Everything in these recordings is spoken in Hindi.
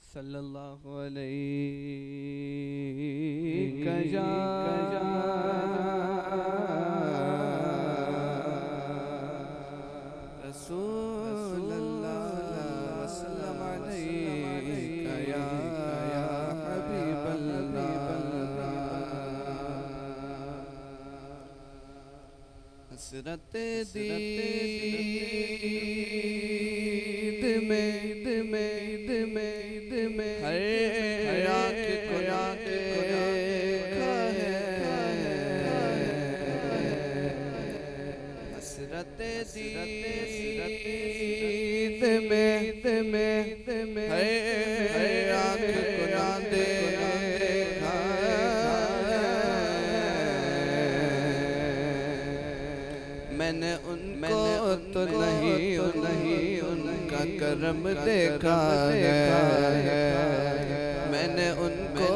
सल्लल्लाहु अलैहि या रसूल अल्लाह वसल्लम अलैका या हबीब अल्लाह। हसरत दीद में हर आँख को देखा है। हसरत दीद में हर आँख को देखा है। मैंने उनको तो नहीं उनका करम देखा है। मैंने उनको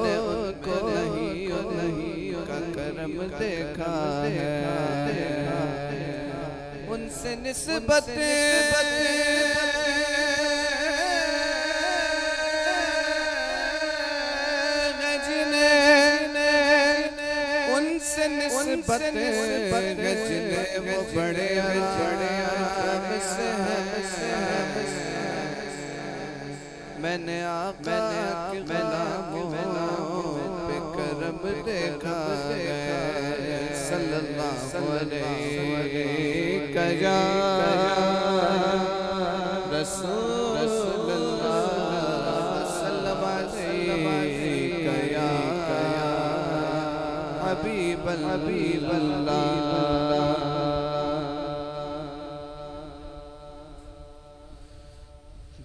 नहीं उनका करम देखा है। उनसे निस्बत उनसे निस्बत गजने वो बड़े आराम से है। मैंने आका के गुलामों पे करम देखा है। सल्लल्लाहु अलैहि या रसूल अल्लाह सल्लल्लाहु अलैहि या हबीब अल्लाह।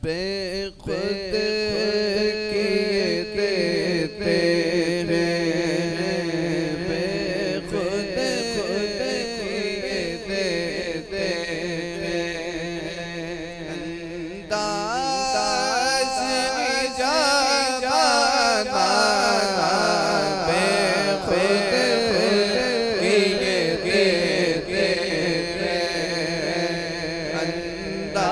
बेखुद किए देते हैं, बेखुद किए देते हैं। अंदाज़ इजाज़त बेखुद किए देते हैं। अंदाज़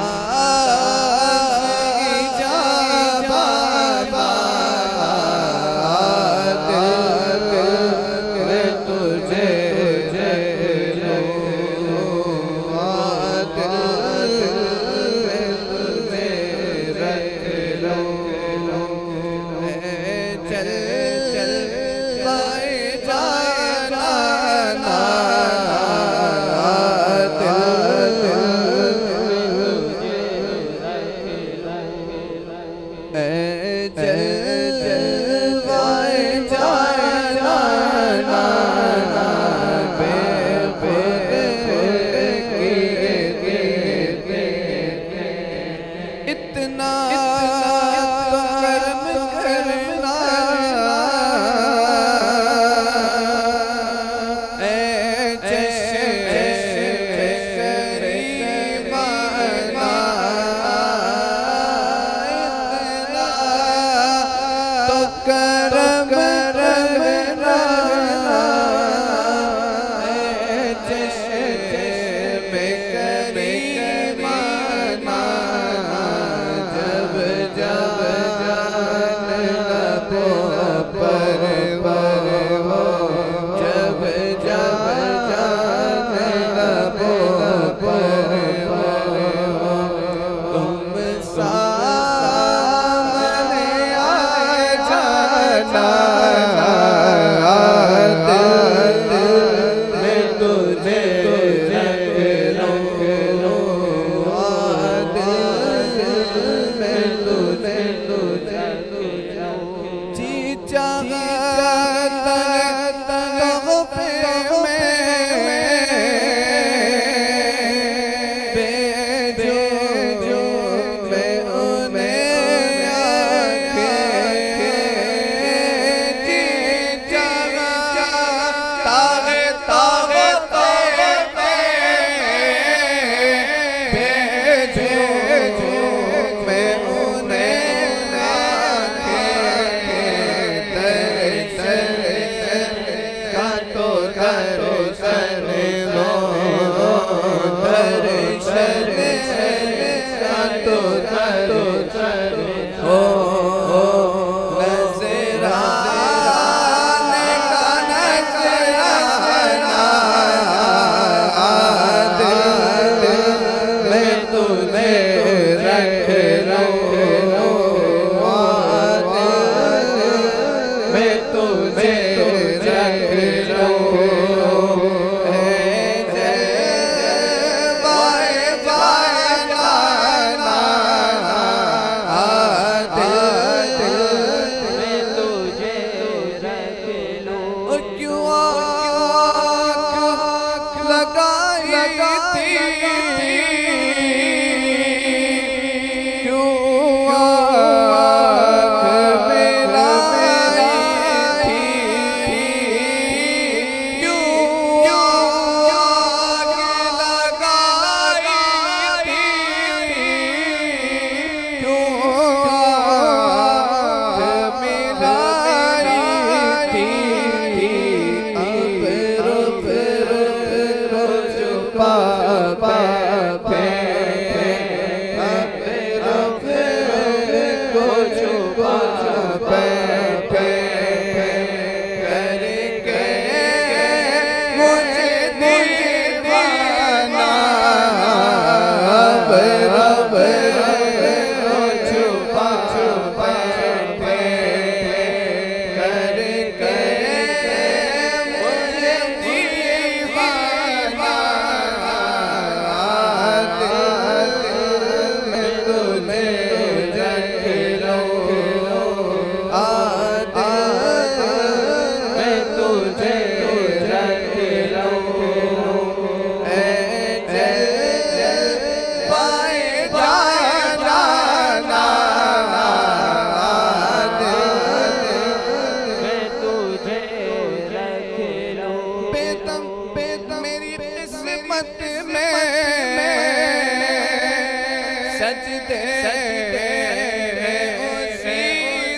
सजदे उसी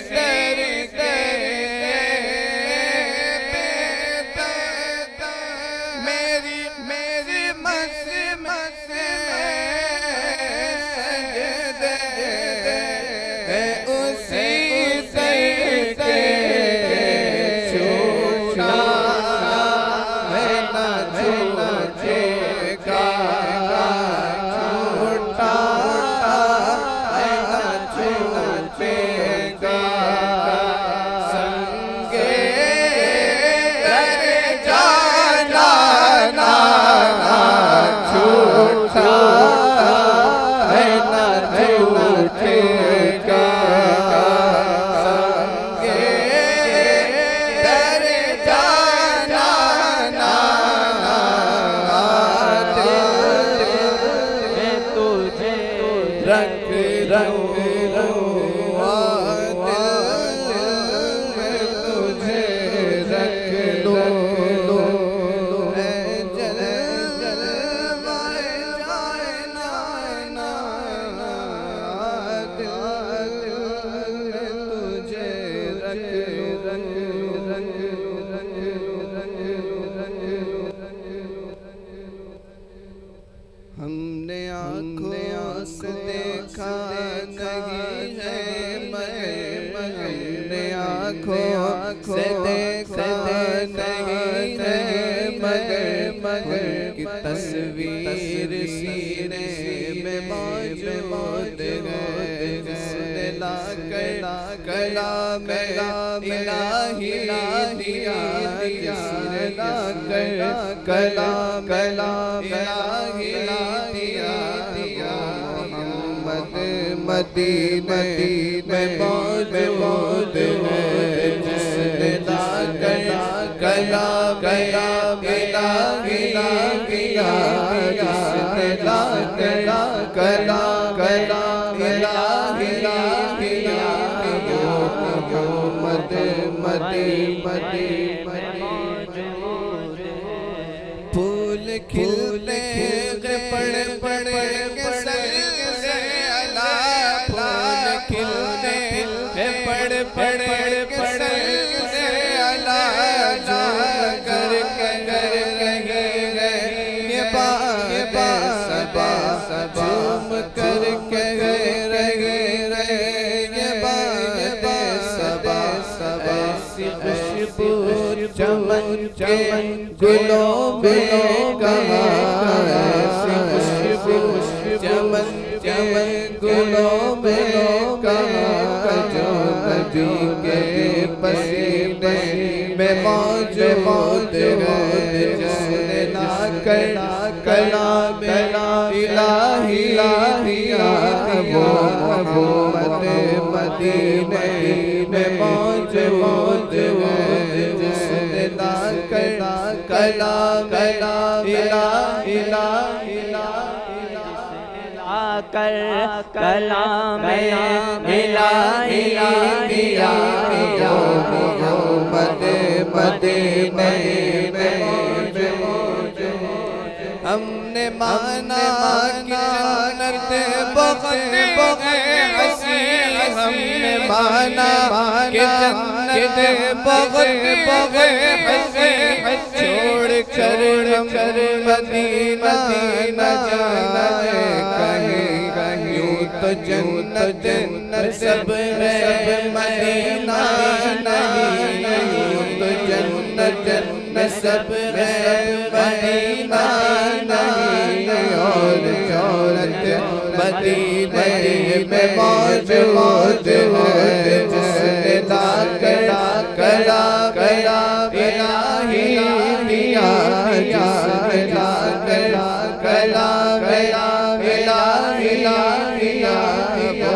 दर के मेरी मेरी मस्जिद सजदे उसी दर के छूटा है ना छूटेगा छूटा है ना छूटेगा संगे कर जाना ना छूटा है ना छूटेगा संगे कर जाना ना तुझे रंग रंग तुझे रख लो जल तुझे हमने आँखों से देखा नहीं है मगर हमने आँखों से देखा नहीं है मगर की तस्वीर सीने में मौजूद है जिसने लाकर कलाम इलाही दिया जिसने लाकर कलाम इलाही दिया मोहम्मद मदीने में मौजूद है जिसने लाकर कलाम इलाही दिया जिसने लाकर कलाम इलाही दिया मोहम्मद मदीने फूल खिलते पड़ पड़ के से अला फूल खिलते पड़ पड़ के से अला जा कर रहे ये सबा झूम कर रहे ये सबा ऐसी खुशबू चमन चमन गुलों में कहा ऐसी खुशबू चमन चमन गुलों में कहा जो नबी के पसीने में मौजूद है जिसने लाकर कलाम इलाही दिया वो मोहम्मद मदीने में मौजूद है जिसने लाकर कलाम इलाही कर कलाम इलाही दिया मोहम्मद मदीने में मौजूद हमने माना कि जन्नत बहुत हसी हमने माना कि जन्नत बहुत हसी छोड़ कर हम मदीना न जाना कहीं यूं तो जन्नत सब मदीना नहीं यूं तो जन्नत सब मदीना नहीं और जन्नत मदीने में मौजूद है जिसने लाकर कलाम इलाही दिया जिसने लाकर कलाम इलाही दिया वो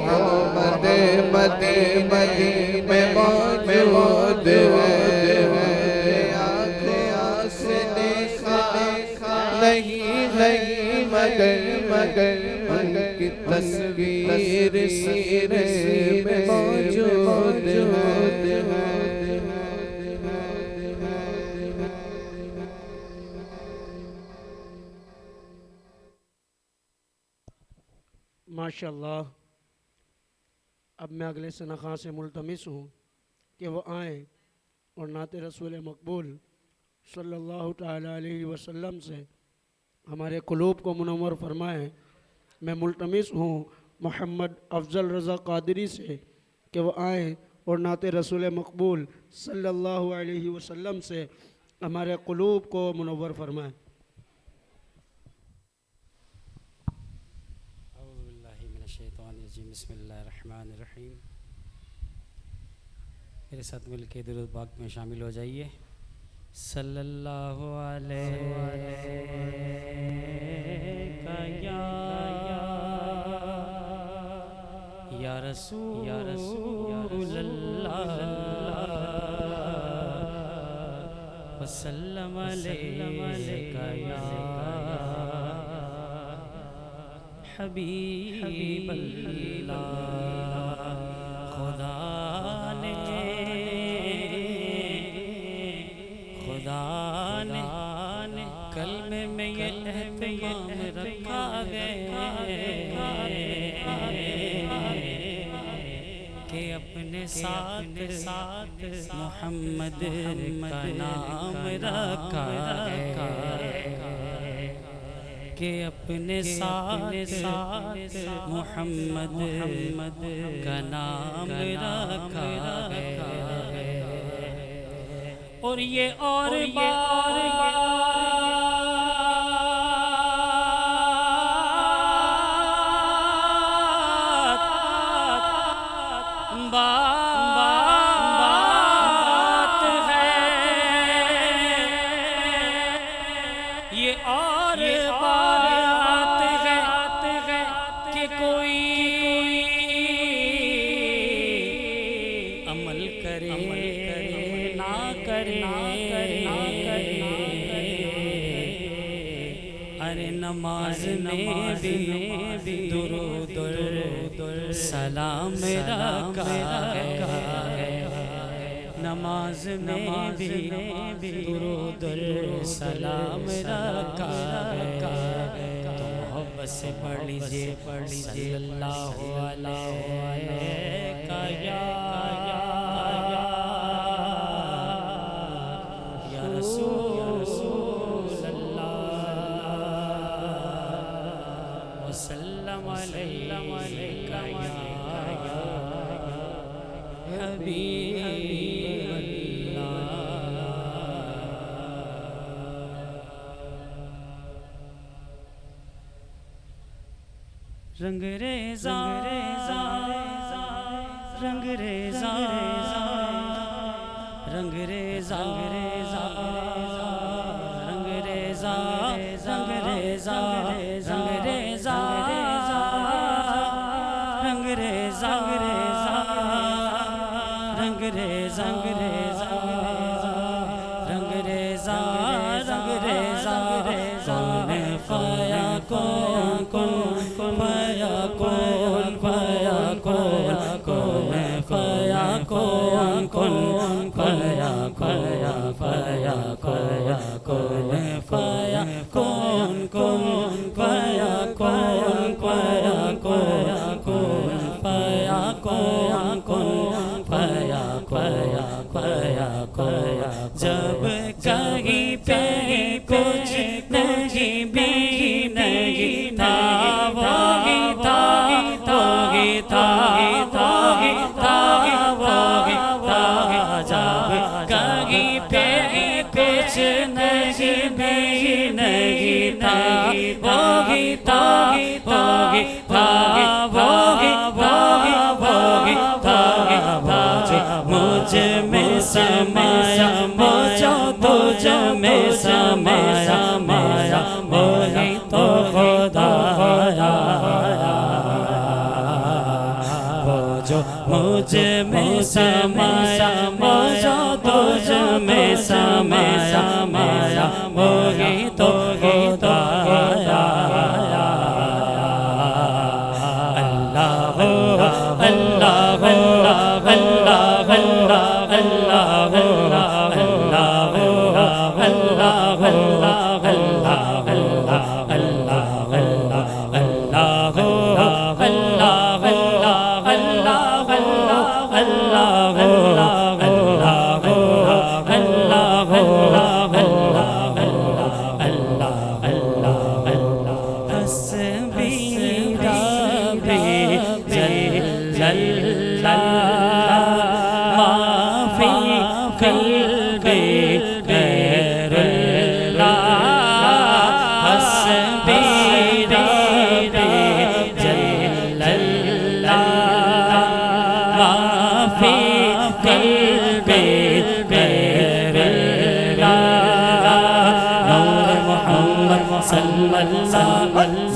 मोहम्मद मदीने में मौजूद है नहीं मगर की तस्वीर सीने में मौजूद है माशाअल्लाह। अब मैं अगले सना खां से मुल्तमिस हूँ कि वो आएँ और नाते रसूल मकबूल सल्लल्लाहु ताला अलैहि वसल्लम से हमारे क़ुलूब को मुनव्वर फरमाएँ। मैं मुल्तमिस हूँ मोहम्मद अफजल रज़ा क़ादरी से कि वो आएँ और नाते रसूल मकबूल सल्लल्लाहु अलैहि वसल्लम से हमारे क़ुलूब को मुनव्वर फरमाएँ। बिस्मिल्लाहिर्रहमानिर्रहीम। मेरे साथ मिल के दुरूद पाक में शामिल हो जाइए। सल्लल्लाहु अलैहि या रसूलल्लाह वसल्लम अलैका या हबीबल्लाह। खुदा ने कलमे में ये एहतिमाम रखा गया कि अपने साथ मोहम्मद का नाम रखा कि अपने साथ मोहम्मद का नाम रखा और ये और बात है, ये और बात है कि कोई अमल करे ना करे। अरे नमाज में भी दुरूद सलाम रखा है, नमाज में भी दुरूद सलाम रखा है। तो मोहब्बत से पढ़ लीजिए सल्लल्लाहु अलैका या रसूलल्लाह वसल्लम अलैका या हबीबल्लाह। रंगरेज़ा रंगरेज़ा रंगरेज़ा रंगरेज़ा रंगरेज़ा रंगरेज़ा रंगरेज़ा रंगरेज़ा रंगरेज़ा रंगरेज़ा कौन फाया कौन फाया कौन फाया कौन फाया कौन फाया फाया फाया फाया कौन फाया कौन फाया कौन फाया कौन फाया कौन फाया फाया फाया फाया। जब कहीं पे कुछ नहीं भी नहीं था वही था वही था वही था वही था। जब कहीं पे कुछ नहीं भी नहीं था वही था वही था वही वही था। मुझ में समाया मुझो तुझ में समाया माया वही तो खुदा वो जो मुझ में समाया मुझो तुझ में समाया माया वही तो खुदा। अल्लाह अल्लाह अल्लाह अल्लाह अल्लाह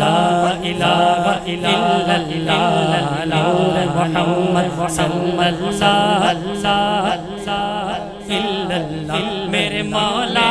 ला इलाहा इल्लल्लाह नूर मोहम्मद सल्लल्लाहु अलैहि इल्लल्लाह मेरे मौला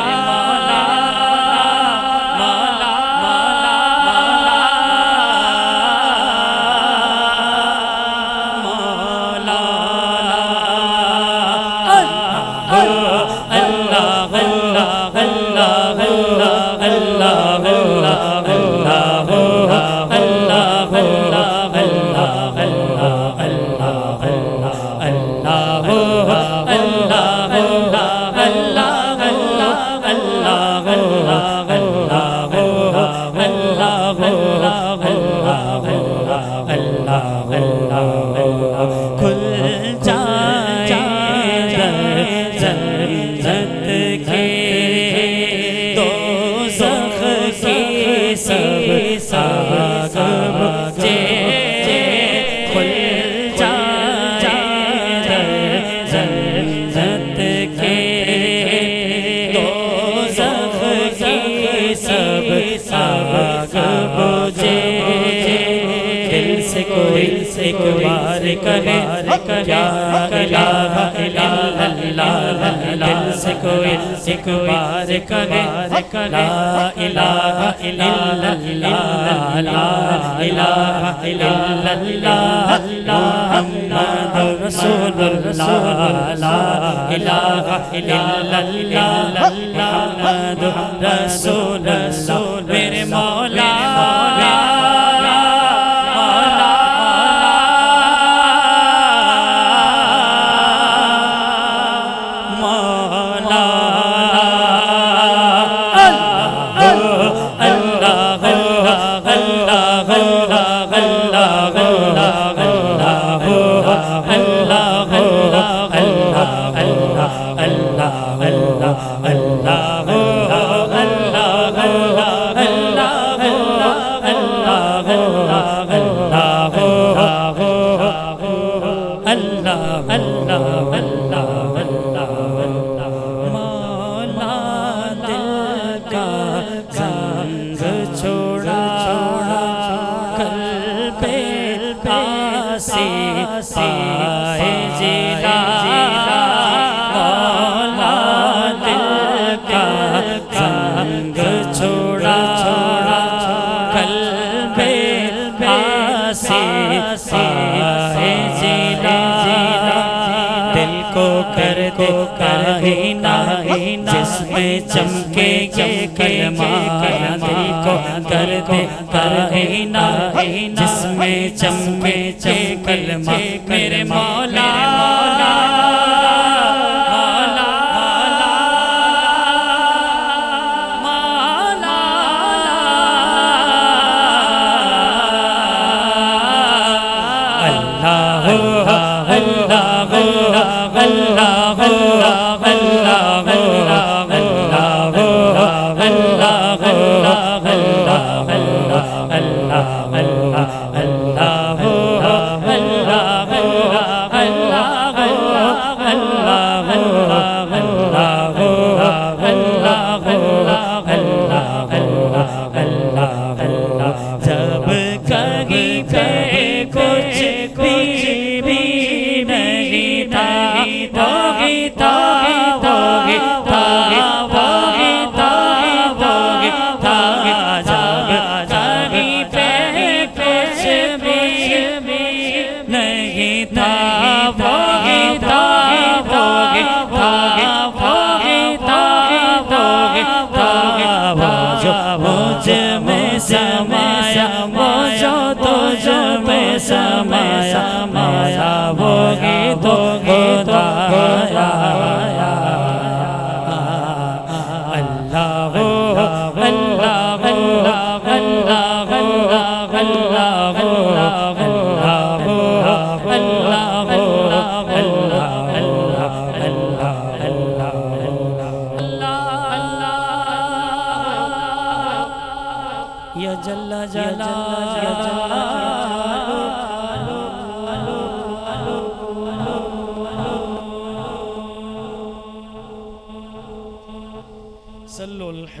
एक बार कहे क्या इलाहा इल्लल्लाह दिल से कोई एक बार कहे ला इलाहा इल्लल्लाह ला इलाहा इल्लल्लाह मुहम्मदुर रसूलुल्लाह ला इलाहा इल्लल्लाह मुहम्मदुर रसूलुल्लाह मेरे मौला जिसमें चमके ये कलमा दिल को कर दे काहिना जिसमें चमके ये कलमा मेरे मौला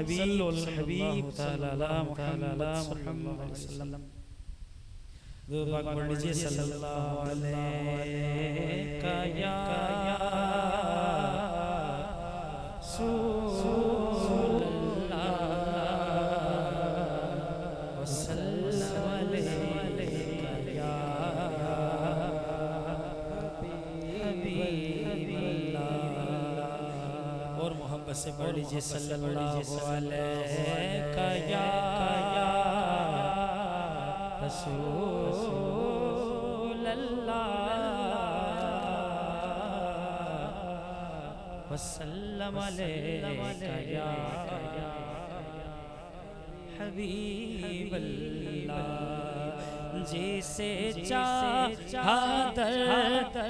हबीब तआला मुहम्मद सल्लल्लाहु अलैहि वसल्लम दो पाक पढ़ लीजिए सल्लल्लाहु अलैहि या और मोहब्बत से पढ़ लीजिए सल्लल्लाहु अलैहि या रसूल अल्लाह वसल्लम अलैका या हबीब अल्लाह जिसे चाहा दर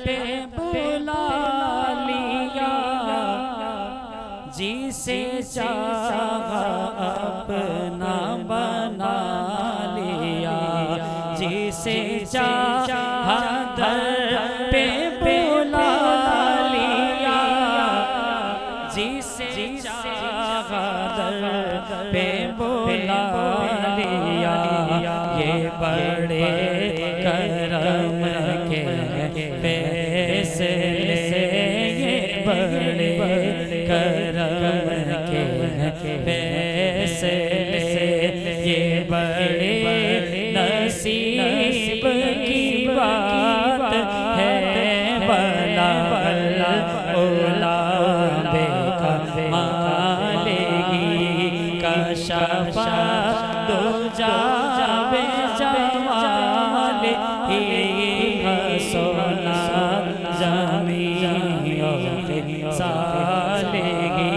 पे बुला लिया जिसे चाहा अपना बना लिया जिसे चाहा दर पे बुला लिया जिसे चाहा दर पे बुला लिया ये बड़े करम के फैसले ये बड़े करम के फैसले ये बड़े नसीब की बात है भला भला औलादे का मालेगी का शफा दो जावे जमाल ही हसना जमीओ सालेगी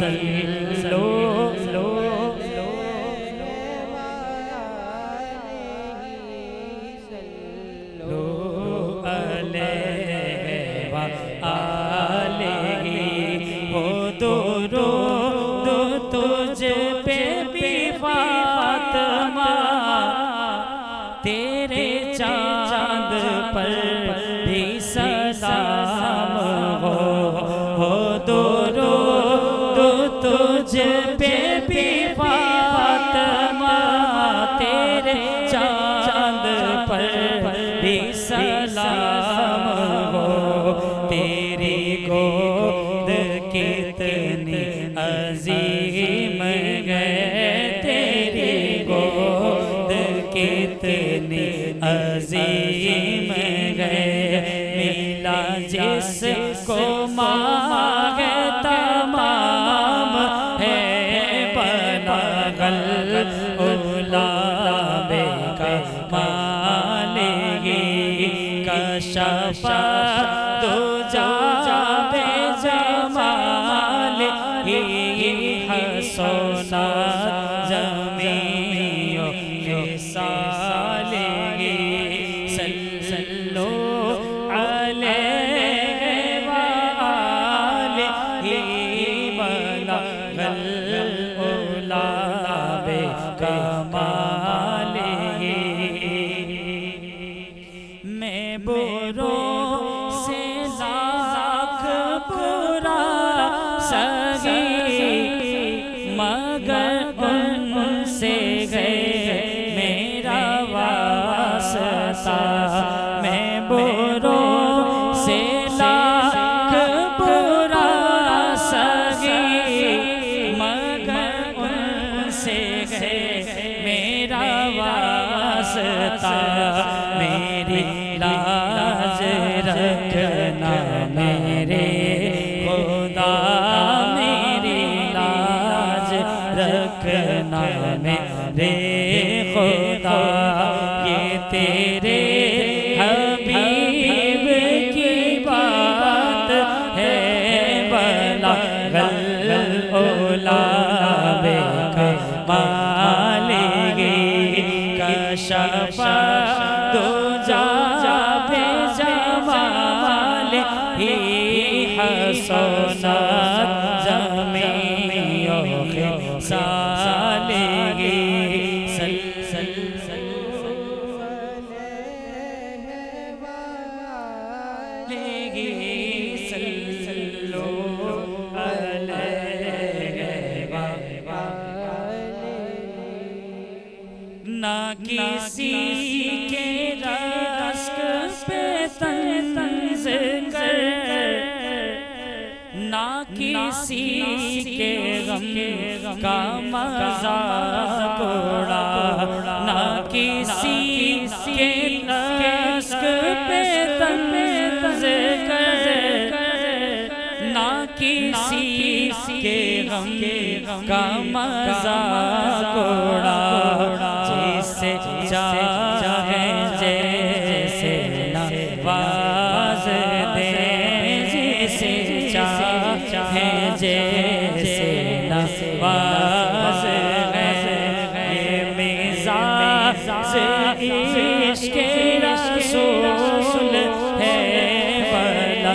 सल्लो तेरे चांद पर भी सलाम हो दोरो दो तुझ पे भी फातिमा तेरे चांद पर भी सलाम हो तेरी गोद कितनी अजीम है तेरी गोद कितनी अजीम गए मिला जिसको मांगे तमाम है बलागल उलाबे का मालेगी कशफा दो जाबे जमाल ही हसना जमीओ सालेगी सल्लो अलैहि वालिही बलगल उलाबे कमालिही मैं बुरों से लाख बुरा सगी मगर उनसे गए मेरा वास्ता मैं बुरों से लाख बुरा सगी मगर उनसे गए मेरा वास्ता मेरी लाज रखना मेरे खुदा मेरी लाज रखना मेरे खुदा ये तेरे हबीब की बात है बलागल उलाबे कमालेगी कशफा दो जाबे जमाल ही हसना जमीओ सालेगी सल्लो अलैहि किसी के रस्क पे तंज कर, ना किसी के गम का मज़ाक उड़ा, ना किसी के रस्क पे तंज कर, ना किसी के गम का मज़ाक उड़ा। जिसे चाहे जैसे नवाज दे, जिसे चाहे जैसे नवाज दे, ये मिज़ाज इश्क़ रसूल है। बला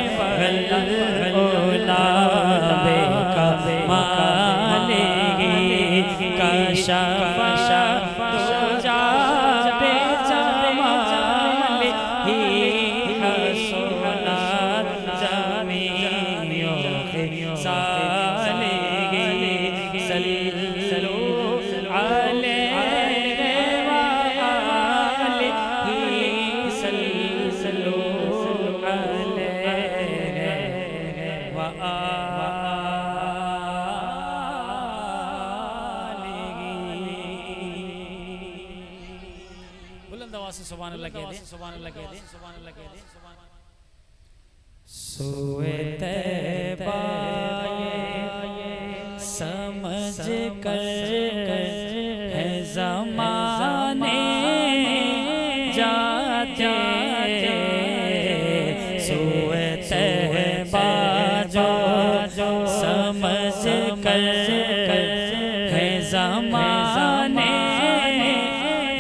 ओला बेका मालेगी कशफ़ा तुझा बेजमाल ही हसना जमीयों के सालेगी। सल्लल्लाहु अलैहि वालिही, सल्लल्लाहु अलैहि बुलंद आवाज़ से सुभान अल्लाह कह दे, सुभान अल्लाह कह दे, सुभान अल्लाह कह दे। सोए तैबा समझ कर है ज़माने जाते, सोए तैबा जो समझ कर है ज़माने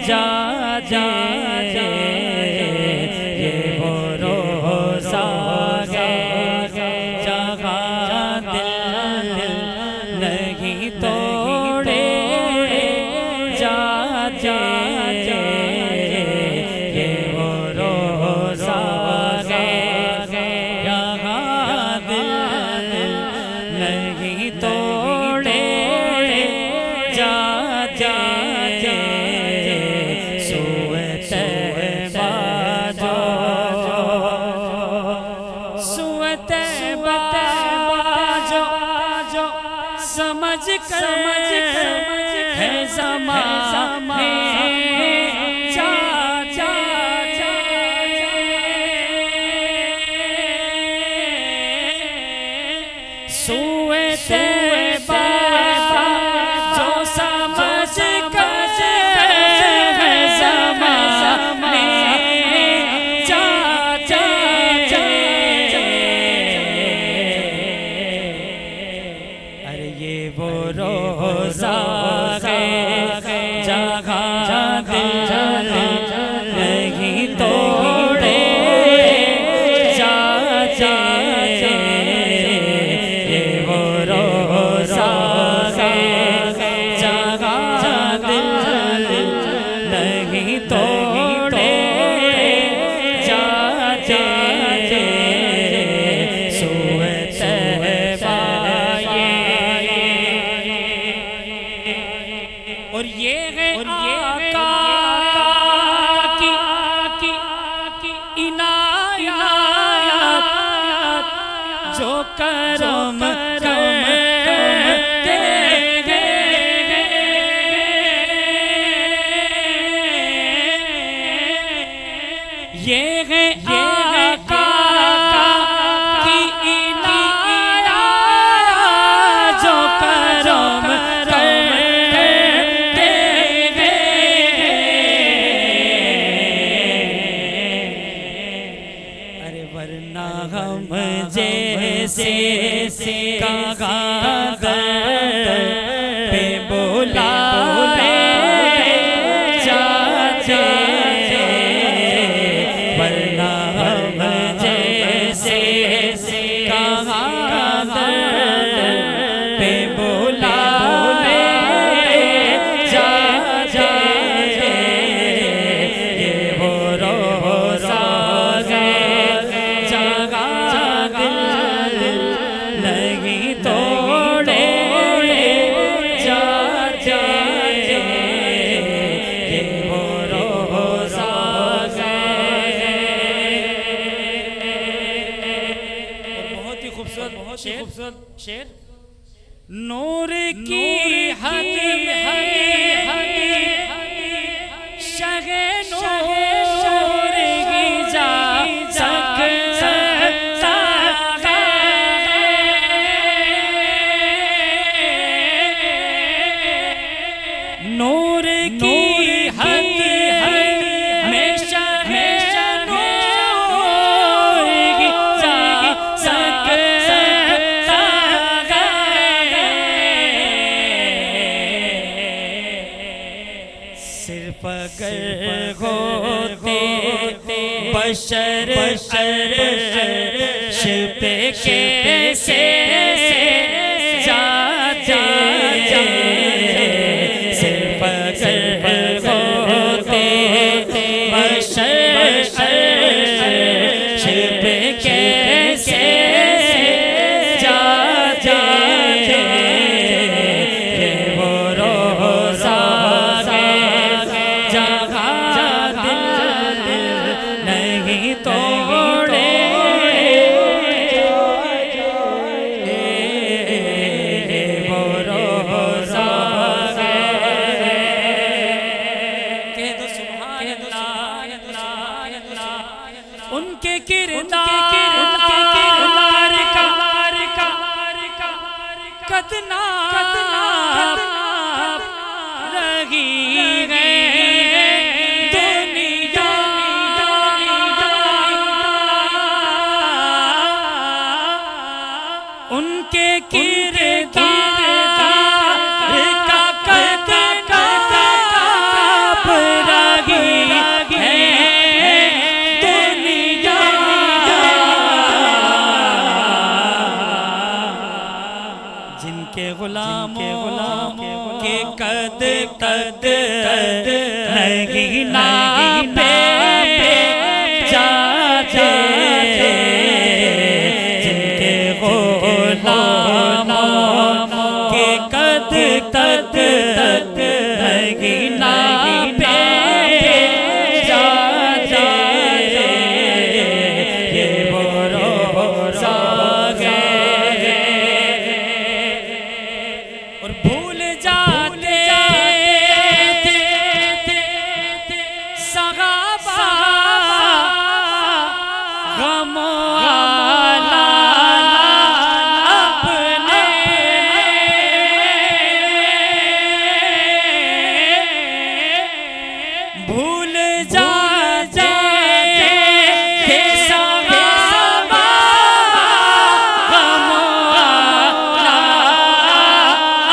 जाते, ये वो रोज़ा है जहाँ दिल नहीं तोड़े जाते, ये वो रोज़ा है जहाँ दिल नहीं तोड़े जाते। समझ कर है ज़माने जाते, सोए तैबा जो समझ कर है ज़माने जाते, अरे ये वो रोज़ा है जहाँ दिल नहीं तोड़े जाते, ये वो रोज़ा है जहाँ दिल नहीं तोड़े जाते, सोए तैबा और ये है आका की इनायत जो करम करते हैं, ये है आका की इनायत जो करम वरना हम जैसे कागादर पे बुलाए जाते, वरना हम जैसे कागादर पे बुलाए जाते, ये वो रोज़ा है जहाँ दिल नहीं तो खूबसूरत शेर। नूर की हद में शगे नूर की जा सकता है। नूर की हद में शगे नूर की जा सकता है। सिर्फ अगर होते बशर पे कैसे जाते। सिर्फ अगर होते बशर पे कैसे जाते। वो रोज़ा जहाँ दिल नहीं तोड़े। वो रोज़ा कह दो सुभान अल्लाह। उनके किरदार का कदना रही है दुनिया। उनके किरदार का कदना रही है दुनिया। जिनके गुलामों के कद नहीं नापे जाते। जिनके गुलामों के कद नहीं नापे जाते। ये वो रोज़ा है और भूल जाते सहाबा गमों वाला अपने। भूल जाते सहाबा गमों वाला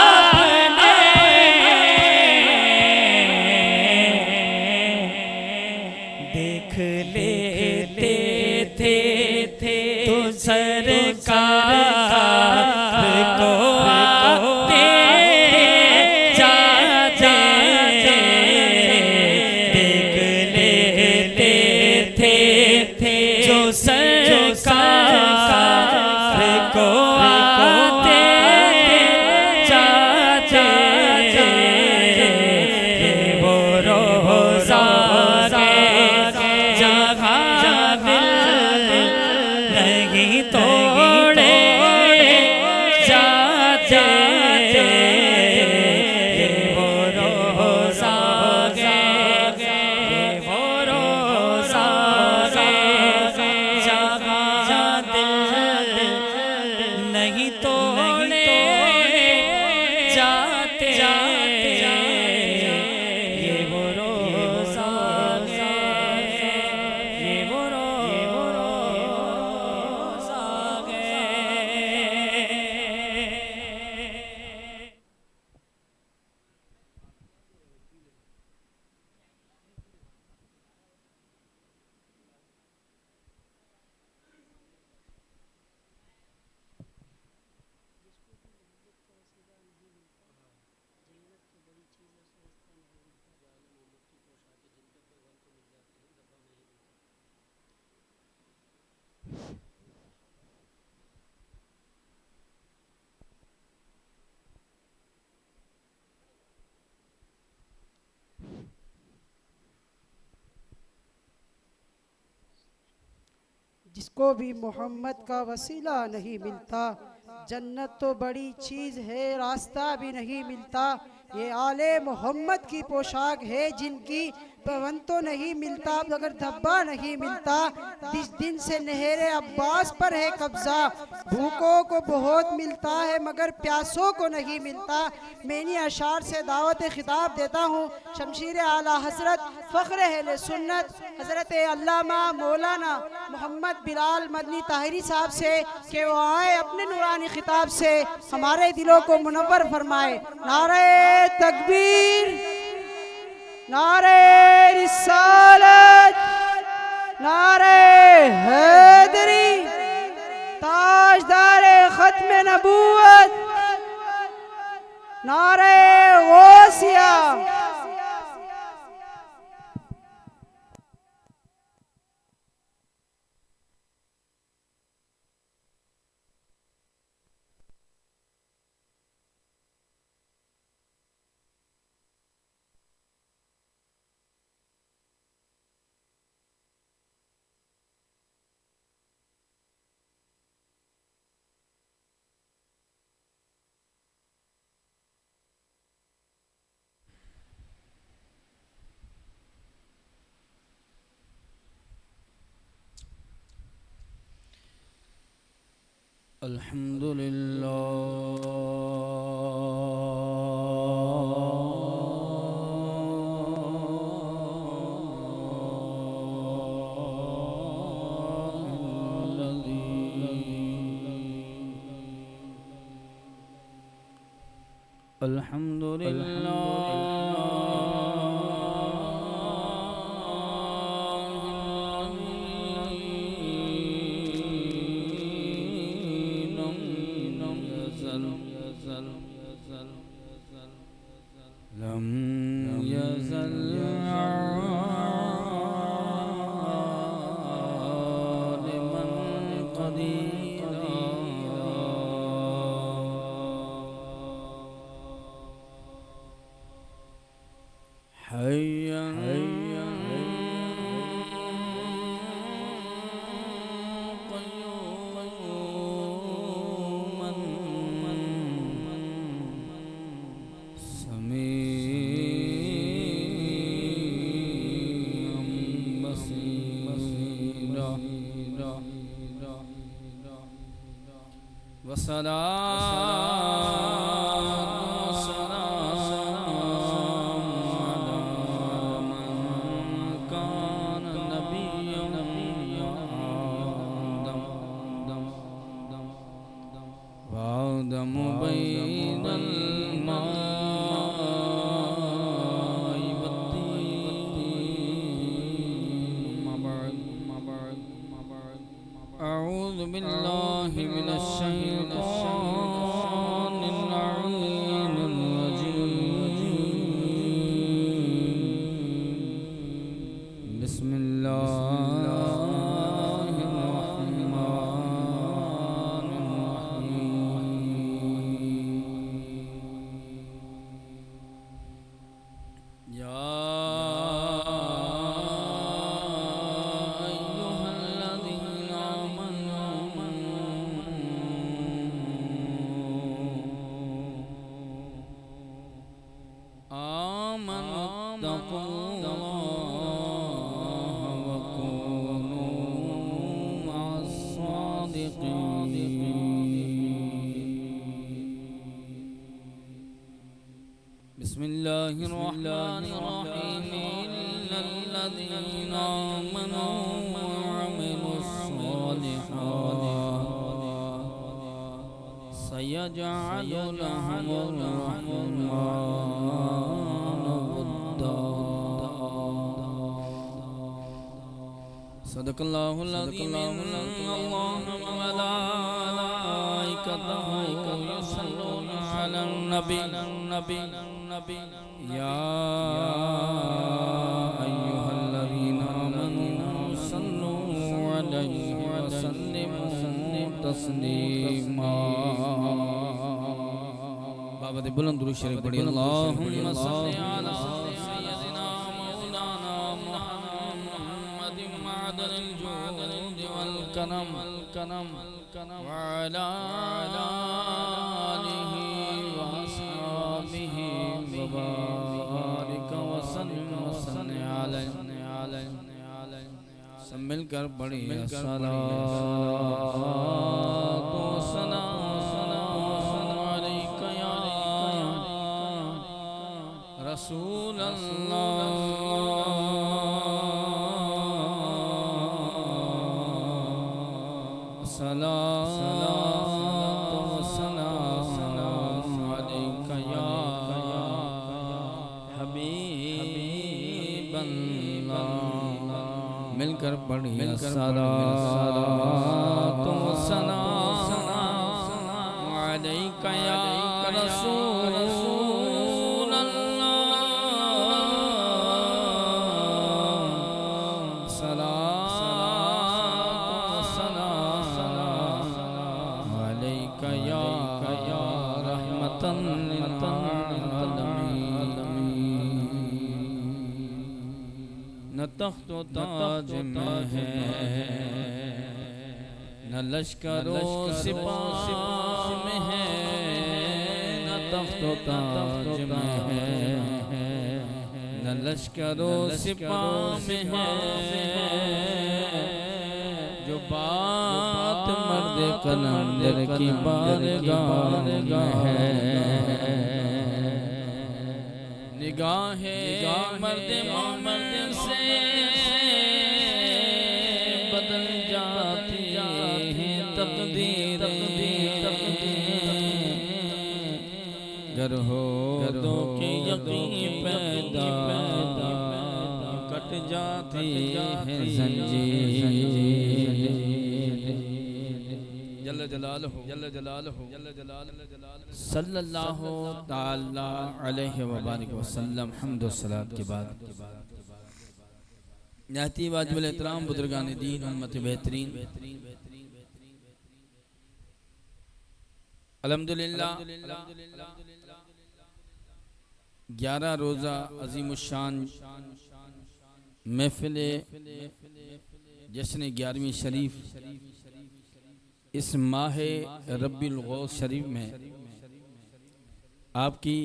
अपने। देख लेते थे तो सरकार को आते जाते। देख लेते थे जो सरकार को आते जाते। वो रोज़ा जहाँ दिल नहीं तोड़े जाते। वो रोज़ा वो रोज़ा जहाँ दिल नहीं तोड़े जाते। ये वो रोज़ा ये वो रोज़ा है। जिसको भी मोहम्मद का वसीला नहीं मिलता जन्नत तो बड़ी चीज़ है, रास्ता भी नहीं मिलता। ये आले मोहम्मद की पोशाक है जिनकी पवन तो नहीं मिलता मगर धब्बा नहीं मिलता। जिस दिन से नहरे अब्बास पर है कब्जा, भूखों को बहुत मिलता है मगर प्यासों को नहीं मिलता। मैं इन्हीं अशार से दावत खिताब देता हूँ शमशीर आला हज़रत फ़ख्र अहले सुन्नत हज़रत अल्लामा मौलाना मोहम्मद बिलाल मदनी ताहिरी साहब से कि वो आए अपने नूरानी खिताब से हमारे दिलों को मुनव्वर फरमाए। नारे तकबीर, नारे रिसालत, नारे हैदरी, ताजदार खत्म नबूवत, नारे गौसिया। सदक़ल्लाहुल अज़ीम। अल्लाहु व मलाइकतहु युसल्लूना अलन नबी या अय्युहल्लज़ीना आमनू सल्लू अलैहि व सल्लिमू तस्लीमा। बाबा दे बुलंद दुरूद शरीफ पढ़ी। अल्लाहुम्मा सल्लि अला सय्यदिना मौलाना मुहम्मदिन मअदनिल जूद वल कनम वाला आलिहि व अस्हाबिहि व बारिक वसल्लम अलैहि सब मिलकर बड़ी सलातो सलाम अलैका या रसूल अल्लाह सलातो सलाम अलैका या हबीब अल्लाह मिलकर पढ़ी सलातो सलाम अलैका या रसूल अल्लाह सलातो सलाम अलैका या रहमतन लिल न तख्त ताज में है न लश्करो सिपाह में है न तख्त ताज में है न लश्करो सिपाह में है जो बात मर्द कलंदर की बारगाह में है निगाहे मर्द मोमन से बदल जाती है तकदीर गर हो दो के यकीन पैदा कट जाती है जंजीर जल्ल जलालहु सल्लल्लाहु ताला अलैहि व बारिक वसल्लम हम्द व सलात के बाद निहायती वाजिबुल एहतराम बुजुर्गान दीन उम्मत बेहतरीन अल्हम्दुलिल्लाह 11 रोज़ा अज़ीमुश्शान महफिल जश्न 11वीं शरीफ इस माह रब्बिल गौस शरीफ में आपकी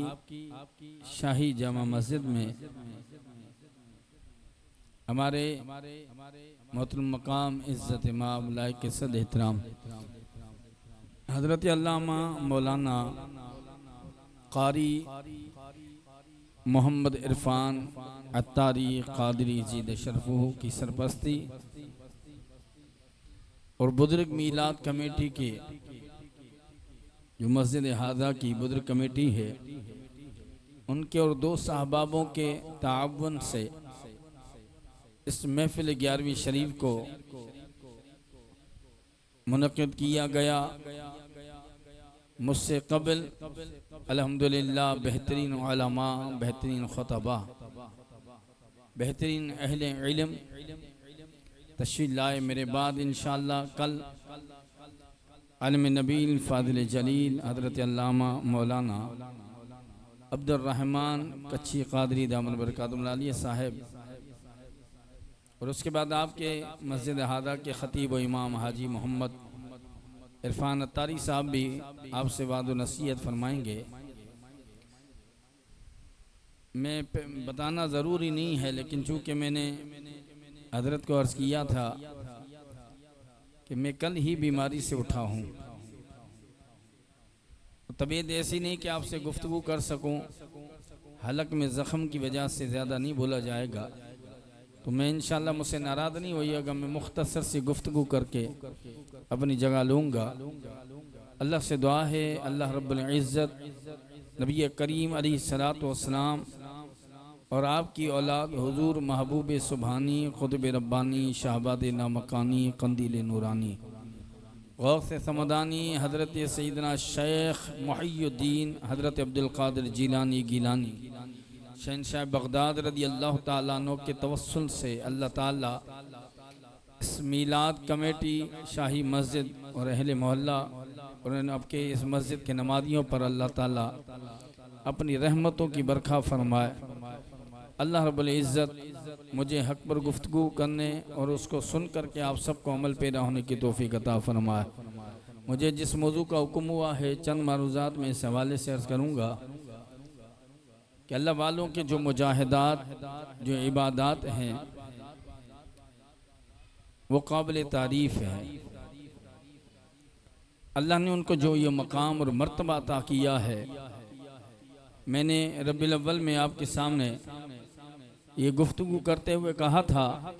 शाही जामा मस्जिद में हमारे मोहतरम मकाम इज़्ज़त इमाम लायक सद एहतराम हज़रत अल्लामा मौलाना कारी मोहम्मद इरफान अत्तारी कादरी जीद शरफू की सरपरस्ती और बुजुर्ग मीलाद कमेटी के जो मस्जिद हाजा की बुजुर्ग कमेटी है उनके और 2 साहबाबों के ताअवुन से इस महफिल 11वीं शरीफ को मुनक़िद किया गया। मुझसे कबल अल्हम्दुलिल्लाह बेहतरीन उलमा, बेहतरीन खुतबा, बेहतरीन अहले इल्म तशरीफ़ लाए। मेरे बाद इंशाअल्लाह कल आलिम नबील फादिल जलील हज़रत अल्लामा मौलाना अब्दुर्रहमान कच्ची कादरी दामन बरकातुहुल आलिया साहब और उसके बाद आपके मस्जिद हादा के ख़तीब व इमाम हाजी मोहम्मद इरफान अत्तारी साहब भी आपसे वाद नसीहत फरमाएंगे। मैं बताना ज़रूरी नहीं है, लेकिन चूँकि मैंने हज़रत को अर्ज़ किया था कि मैं कल ही बीमारी से उठा हूँ, तबीयत ऐसी नहीं कि आपसे गुफ्तगू कर सकूँ, हलक में ज़ख़म की वजह से ज़्यादा नहीं बोला जाएगा, तो मैं इंशाअल्लाह मुझसे नाराज़ नहीं होइएगा, मैं मुख्तसर से गुफ्तगू करके अपनी जगह लूँगा। अल्लाह से दुआ है अल्लाह रब्बुल इज़्ज़त नबी करीम अलैहिस्सलातु वस्सलाम और आपकी औलाद हुजूर महबूब सुबहानी क़ुतब रब्बानी शहबाद नामकानी कंदील नूरानी गौस समदानी हज़रत सैयदना शेख मुहियुद्दीन हज़रत अब्दुल क़ादिर जीलानी गिलानी शहनशाह बगदाद रज़ी अल्लाह ताला अन्हु के तवस्सुल से अल्लाह ताला इस मीलाद कमेटी शाही मस्जिद और अहले मोहल्ला और आपके इस मस्जिद के नमाजियों पर अल्लाह ताला अपनी रहमतों की बरखा फरमाए। अल्लाह रब्बुल इज़्ज़त मुझे हक पर गुफ्तगू करने और उसको सुन करके आप सबको अमल पैदा होने की तौफीक अता फरमाए। मुझे जिस मौजू का हुक्म हुआ है चंद मारूज़ात में इस हवाले से अर्ज़ करूँगा कि अल्लाह वालों के जो मुजाहिदात जो इबादात हैं वो काबिल तारीफ़ है। अल्लाह ने उनको जो ये मकाम और मर्तबा अता किया है। मैंने रबीउल अव्वल में आपके सामने ये गुफ्तगू करते हुए कहा था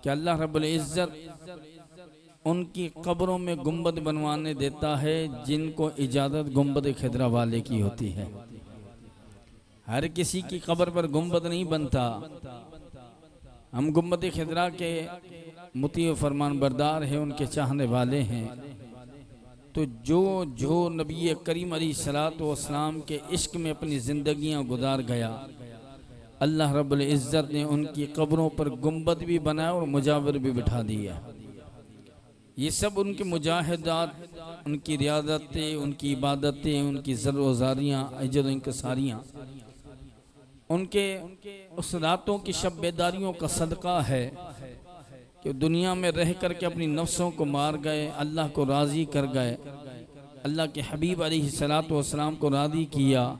कि अल्लाह रब्बुल इज़्ज़त उनकी कब्रों में गुंबद बनवाने देता है जिनको इजाज़त गुंबद खिदरा वाले की होती है। हर किसी की कब्र पर गुंबद नहीं बनता। हम गुंबद खिदरा के मुती फरमान बरदार हैं, उनके चाहने वाले हैं। तो जो जो नबी करीम अलैहिस्सलातु वस्सलाम के इश्क में अपनी ज़िंदगियां गुजार गया, अल्लाह रब्बुल इज़्ज़त ने उनकी कब्रों पर गुंबद भी बनाया और मुजावर भी बिठा दिया। ये सब उनके मुजाहिदात, उनकी रियादतें, उनकी इबादतें, उनकी ज़र्रोज़ारियाँ, अजर इंकसारियाँ, उनके उस रातों की शब बेदारियों का सदका है कि दुनिया में रह कर के अपनी नफ्सों को मार गए, अल्लाह को राज़ी कर गए, अल्लाह के हबीब अलैहिस्सलातु वस्सलाम को राज़ी किया।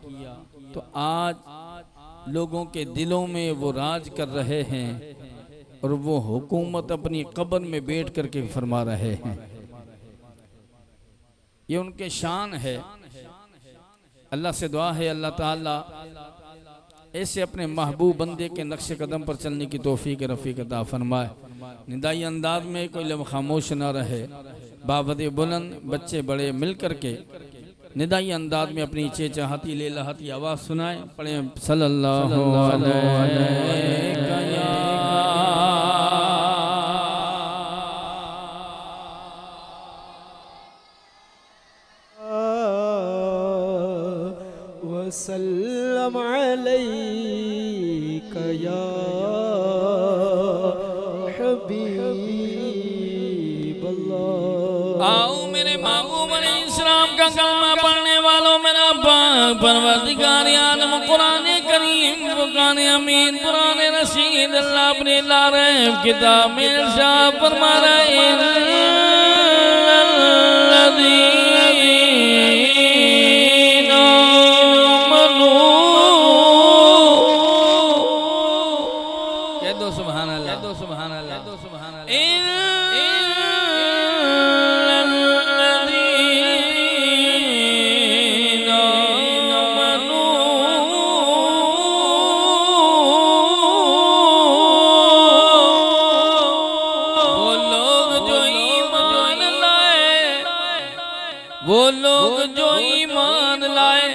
तो आज लोगों के दिलों में वो राज कर रहे हैं और वो हुकूमत अपनी कब्र में बैठ करके फरमा रहे हैं। ये उनके शान है। अल्लाह से दुआ है अल्लाह ताला ऐसे अपने महबूब बंदे के नक्श कदम पर चलने की तौफीक रफ़ीक अता फरमाए। निदाई अंदाज में कोई लब खामोश न रहे, बावदे बुलंद बच्चे बड़े मिल करके निदाई अंदाज में अपनी चेचाहती ले लहती आवाज़ सुनाए। पढ़े सल्लल्लाहु अलैहि वसल्लम अलैका या हबीबल्लाह। आओ मेरे महबूब अलैहिस्सलाम का कलमा पढ़ने वालों, मेरा परवरदिगार आलम कुरान करीम फुरकान अमीन कुरान रशीद अल्लाह अपने लारे किताब में इरशाद फरमा रहे हैं, सुभान अल्लाह, दो सुभान अल्लाह, दो सुभान अल्लाह। वो लोग जो ईमान लाए,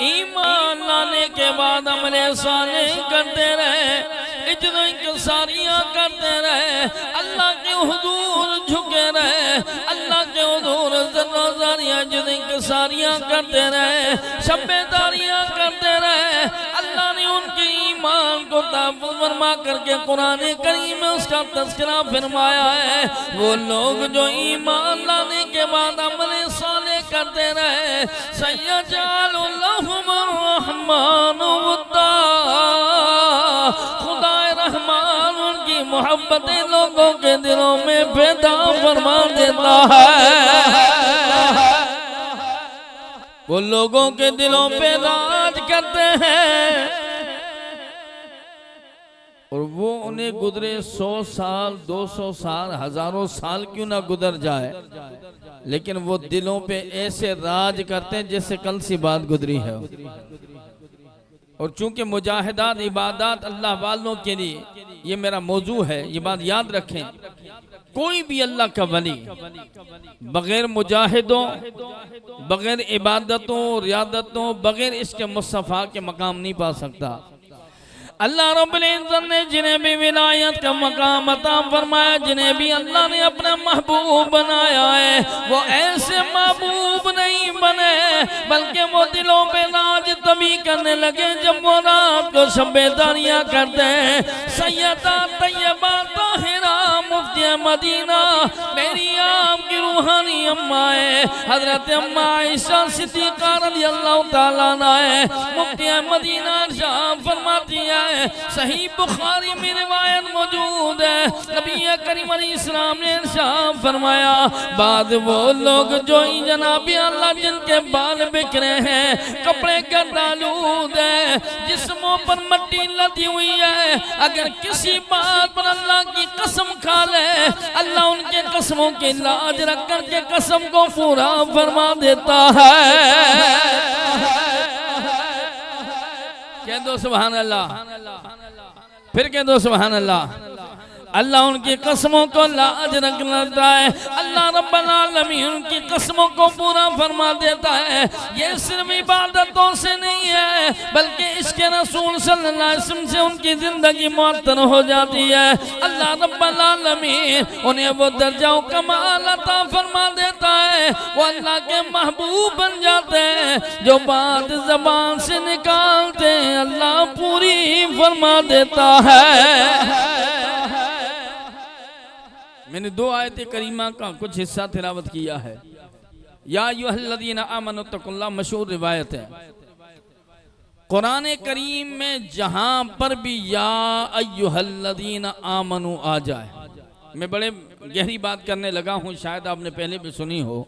ईमान लाने के बाद अमले साले करते रहे, इज्जत इंकसारियां करते रहे, अल्लाह के हुजूर झुके रहे, अल्लाह के हुजूर ज़र्रोज़ारियां इज्जत इंकसारियां करते रहे, शब्बेदारियां करते रहे। अल्लाह ने उनके ईमान को तहफ़्फ़ुज़ फरमा करके कुरान करीम में उसका तज़किरा फरमाया है। वो लोग जो ईमान लाने के बाद अमले साले करते रहे, सयजअलुल्लाहुर्रहमानु वद्दा, खुदाए रहमान उनकी मोहब्बतें लोगों के दिलों में पैदा फरमा देता है। वो लोगों के दिलों पे राज करते हैं और वो उन्हें गुजरे 100 साल 200 साल हजारों साल क्यों ना गुजर जाए, लेकिन वो दिलों पे ऐसे राज करते हैं जैसे कल सी बात गुजरी है। और चूंकि मुजाहिदात इबादात अल्लाह वालों के लिए ये मेरा मौजू है, ये बात याद रखें। कोई भी अल्लाह का वली बगैर मुजाहिदों, बगैर इबादतों, रियादतों, बगैर इसके मुस्तफ़ा के मकाम नहीं पा सकता। अल्लाह रब्बुल इज़्ज़त ने जिन्हें भी विलायत का मकाम अता फरमाया, जिन्हें भी अल्लाह ने अपना महबूब बनाया है, वो ऐसे महबूब नहीं बने, बल्कि वो दिलों पे राज तभी करने लगे जब वो रात को शब्बेदारियां करते हैं। सैयदा तैयबा ताहिरा मुफ्ती मदीना मेरी आपकी रूहानी अम्मा है, हजरत अम्मा आयशा सिद्दीक़ा रज़ियल्लाहु ताला अन्हा है। मुफ्ती मदीना इरशाद फरमाती है, सही बुखारी में रिवायत मौजूद है। नबी करीम अलैहिस्सलाम ने इरशाद फरमाया, बाद वो लोग जो जनाब अल्लाह जिनके बाल बिखरे हैं, कपड़े गर्दालूद है, जिस्मों पर मट्टी लदी हुई है, अगर किसी बात पर अल्लाह की कसम खा ले, अल्लाह उनके कसमों की लाज रख कर के कसम को पूरा फरमा देता है। कह दो सुभान अल्लाह, फिर कह दो सुभान अल्लाह। अल्लाह उनकी कसमों को लाज रख लेता है, अल्लाह रब्बुल आलमीन उनकी कसमों को पूरा फरमा देता है। ये सिर्फ इबादतों से नहीं है, बल्कि इसके रसूल सल्लल्लाहु अलैहि वसल्लम से उनकी जिंदगी मुअत्तर हो जाती है। अल्लाह रब्बुल आलमीन उन्हें वो दर्जा कमाल अता फरमा देता है, वो अल्लाह के महबूब बन जाते हैं। जो बात ज़बान से निकालते हैं अल्लाह पूरी फरमा देता है। मैंने दो आयत करीमा का कुछ हिस्सा तिलावत किया है। या अय्युहल्लज़ीना आमनु तक़ुल्लाह मशहूर रिवायत है। कुरान करीम में जहां पर भी या अय्युहल्लज़ीना आमनु आ जाए, मैं बड़े गहरी बात करने लगा हूं, शायद आपने पहले भी सुनी हो।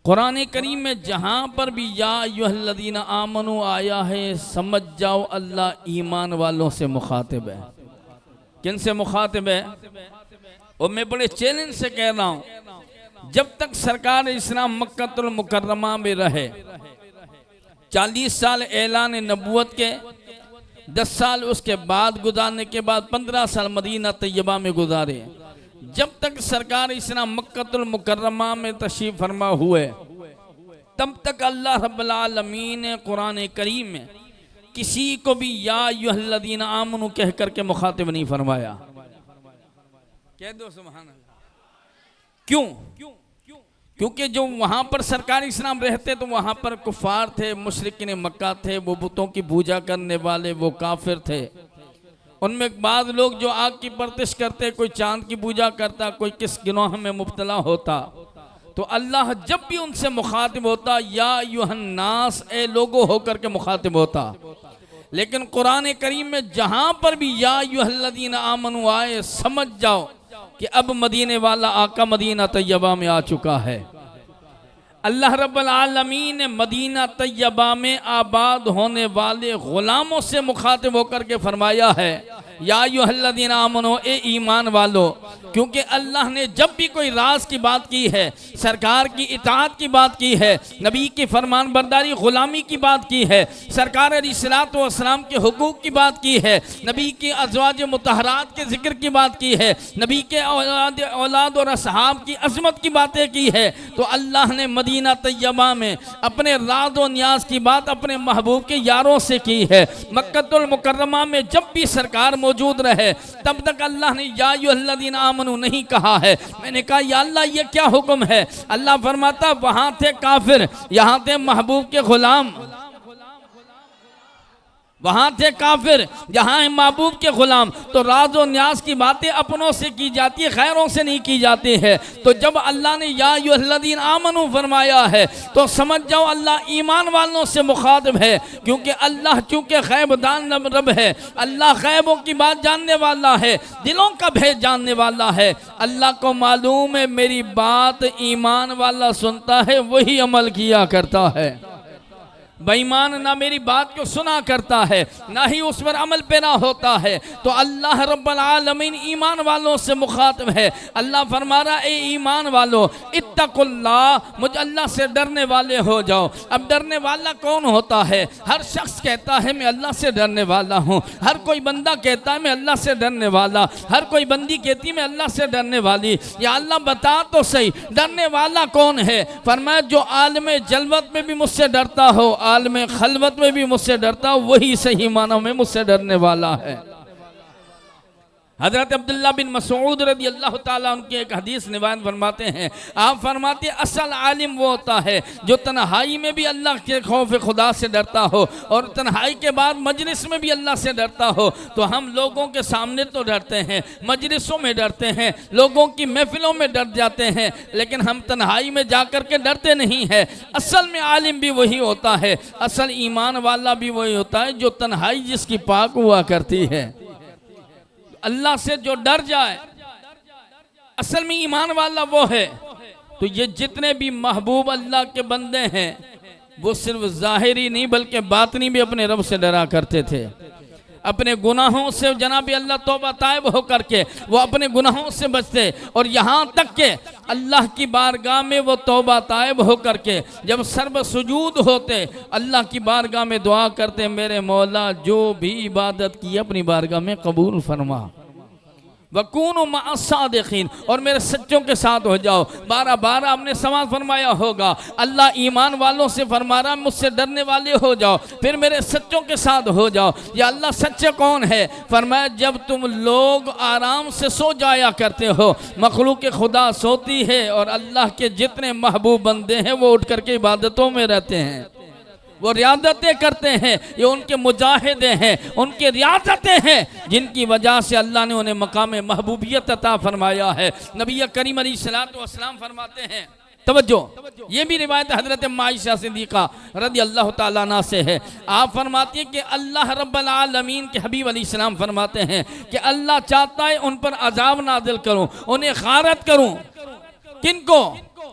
कुरान करीम में जहां पर भी या अय्युहल्लज़ीना आमनु आया है, समझ जाओ अल्लाह ईमान वालों से मुखातिब है। किन से मुखातिब है? और मैं बड़े चैलेंज से कह रहा हूं, जब तक सरकार इस्लाम मक्कातुल मुकर्रमा में रहे, 40 साल ऐलान नबूवत के, 10 साल उसके बाद गुजारने के बाद 15 साल मदीना तैयबा में गुजारे, जब तक सरकार इस्लाम मक्कातुल मुकर्रमा में तशरीफ फरमा हुए, तब तक अल्लाह रब्बुल आलमीन ने कुरान करीम में किसी को भी या अय्युहल्लज़ीना आमनु कह करके मुखातिब नहीं फरमाया। कह दो सुभान अल्लाह। क्यों? क्योंकि जो वहां पर सरकारी इस्लाम रहते तो वहां पर कुफार थे, मुशरिकीन मक्का थे, वो बुतों की पूजा करने वाले, वो काफिर थे। उनमें बाद लोग जो आग की परतिश करते, कोई चांद की पूजा करता, कोई किस गुनाह में मुब्तला होता, तो अल्लाह जब भी उनसे मुखातिब होता या अय्युहन्नास ए लोगो होकर के मुखातिब होता। लेकिन कुरान करीम में जहां पर भी या अय्युहल्लज़ीना आमनु आए, समझ जाओ कि अब मदीने वाला आका मदीना तैयबा में आ चुका है। अल्लाह रब्बुल आलमीन ने मदीना तैयबा में आबाद होने वाले गुलामों से मुखातिब होकर के फरमाया है, या अय्युहल्लज़ीना आमनु ए ईमान वालो। क्योंकि अल्लाह ने जब भी कोई राज की बात की है, सरकार की इताअत की बात की है, नबी की फरमान बरदारी गुलामी की बात की है, सरकार अलैहिस्सलातु वस्सलाम के हुकूक की बात की है, नबी की अज़वाज मुतहरात के जिक्र की बात की है, नबी के औलाद और असहाब की अज़मत की बातें की है, तो अल्लाह ने मदीना तैयबा में अपने राज व नियाज की बात अपने महबूब के यारों से की है। मक्कातुल मुकर्रमा में जब भी सरकार मौजूद रहे, तब तक अल्लाह ने या अय्युहल्लज़ीना आमनु नहीं कहा है। मैंने कहा या अल्लाह ये क्या हुक्म है? अल्लाह फरमाता वहां थे काफिर, यहां थे महबूब के गुलाम। वहां थे काफिर, यहाँ है महबूब के गुलाम। तो राज और न्याज की बातें अपनों से की जाती है, गैरों से नहीं की जाती है। तो जब अल्लाह ने या अय्युहल्लज़ीना आमनु फरमाया है, तो समझ जाओ अल्लाह ईमान वालों से मुखातिब है। क्योंकि अल्लाह चूंकि गैबदान रब है, अल्लाह गैबों की बात जानने वाला है, दिलों का भेद जानने वाला है। अल्लाह को मालूम है मेरी बात ईमान वाला सुनता है, वही अमल किया करता है। बेईमान ना मेरी बात को सुना करता है, ना ही उस पर अमल पैदा होता है। तो अल्लाह रब्बुल आलमीन ईमान वालों से मुखातिब है। अल्लाह फरमा रहा ए ईमान वालो इत्तकुल्लाह, मुझ अल्लाह से डरने वाले हो जाओ। अब डरने वाला कौन होता है? हर शख्स कहता है मैं अल्लाह से डरने वाला हूँ, हर कोई बंदा कहता है मैं अल्लाह से डरने वाला, हर कोई बंदी कहती है मैं अल्लाह से डरने वाली। या अल्लाह बता तो सही डरने वाला कौन है? फरमाया जो आलम जलवत में भी मुझसे डरता हो, आलम खलवत में भी मुझसे डरता, वही सही मानों में मुझसे डरने वाला है। हज़रत अब्दुल्ला बिन मसूद रज़ी अल्लाह ताला उनके एक हदीस निवान फरमाते हैं, आप फरमाते असल आलिम वो होता है जो तन्हाई में भी अल्लाह के खौफ खुदा से डरता हो और तन्हाई के बाद मजलिस में भी अल्लाह से डरता हो। तो हम लोगों के सामने तो डरते हैं, मजलिसों में डरते हैं, लोगों की महफिलों में डर जाते हैं, लेकिन हम तन्हाई में जा कर के डरते नहीं है। असल में आलिम भी वही होता है, असल ईमान वाला भी वही होता है जो तन्हाई जिसकी पाक हुआ करती है, अल्लाह से जो डर जाए, असल में ईमान वाला वो है। तो ये जितने भी महबूब अल्लाह के बंदे हैं वो सिर्फ ज़ाहिरी नहीं बल्कि बातनी भी अपने रब से डरा करते थे। अपने गुनाहों से जनाब अल्लाह तौबा ताइब होकर के वो अपने गुनाहों से बचते और यहाँ तक के अल्लाह की बारगाह में वो तौबा ताइब होकर के जब सर्व सुजूद होते अल्लाह की बारगाह में दुआ करते, मेरे मौला जो भी इबादत की अपनी बारगाह में कबूल फरमा, वकूनु मअस्सादिकीन, और मेरे सच्चों के साथ हो जाओ। 12 आपने समाज फरमाया होगा, अल्लाह ईमान वालों से फरमा रहा मुझसे डरने वाले हो जाओ, फिर मेरे सच्चों के साथ हो जाओ। या अल्लाह सच्चे कौन है? फरमाया जब तुम लोग आराम से सो जाया करते हो, मखलूक खुदा सोती है और अल्लाह के जितने महबूब बंदे हैं वो उठ करके इबादतों में रहते हैं, वो रियादतें करते हैं, ये उनके मुजाहिदे हैं, उनके रियादतें हैं जिनकी वजह से अल्लाह ने उन्हें मकाम महबूबियत अता फरमाया है। नबी करीम अलैहिस्सलातु वस्सलाम फरमाते हैं, तवज्जो, ये भी रिवायत हज़रत आयशा सिद्दीक़ा रज़ी अल्लाह ताला अन्हा से है। आप फरमाती हैं कि अल्लाह रब्बुल आलमीन के हबीब अलैहिस्सलाम फरमाते हैं कि अल्लाह चाहता है उन पर अजाब नाज़िल करूं, उन्हें गारत करूं। किनको?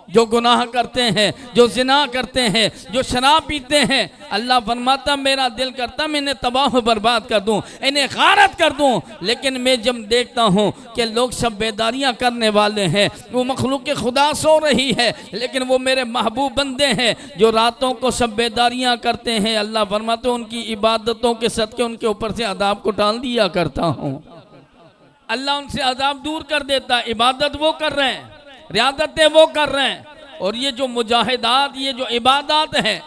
जो गुनाह करते हैं, जो जिना करते हैं, जो शराब पीते हैं। अल्लाह फरमाता मेरा दिल करता मैं इन्हें तबाह बर्बाद कर दूं, इन्हें गारत कर दूं, लेकिन मैं जब देखता हूं कि लोग सब बेदारियां करने वाले हैं, वो मखलूक खुदा सो रही है लेकिन वो मेरे महबूब बंदे हैं जो रातों को सब बेदारियां करते हैं, अल्लाह फरमाते उनकी इबादतों के सदके उनके ऊपर से अदाब को टाल दिया करता हूँ। अल्लाह उनसे अदाब दूर कर देता। इबादत वो कर रहे हैं, रियादतें वो कर रहे हैं, और ये जो मुजाहिदात, ये जो इबादत है,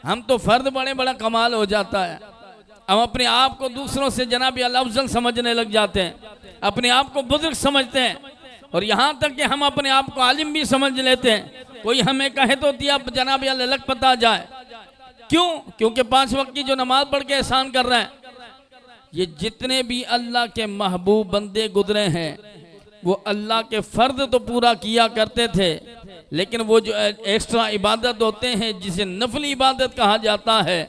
हम तो फर्द बड़े बड़ा कमाल हो जाता है, हम अपने आप को दूसरों से जनाब अफजल समझने लग जाते हैं, अपने आप को बुजुर्ग समझते हैं, और यहाँ तक कि हम अपने आप को आलिम भी समझ लेते हैं। कोई हमें कहे तो दिया जनाब लग पता जाए, क्यों? क्योंकि 5 वक्त की जो नमाज पढ़ के एहसान कर रहे हैं। ये जितने भी अल्लाह के महबूब बंदे गुजरे हैं वो अल्लाह के फ़र्द तो पूरा किया करते थे, लेकिन वो जो एक्स्ट्रा इबादत होते हैं जिसे नफली इबादत कहा जाता है,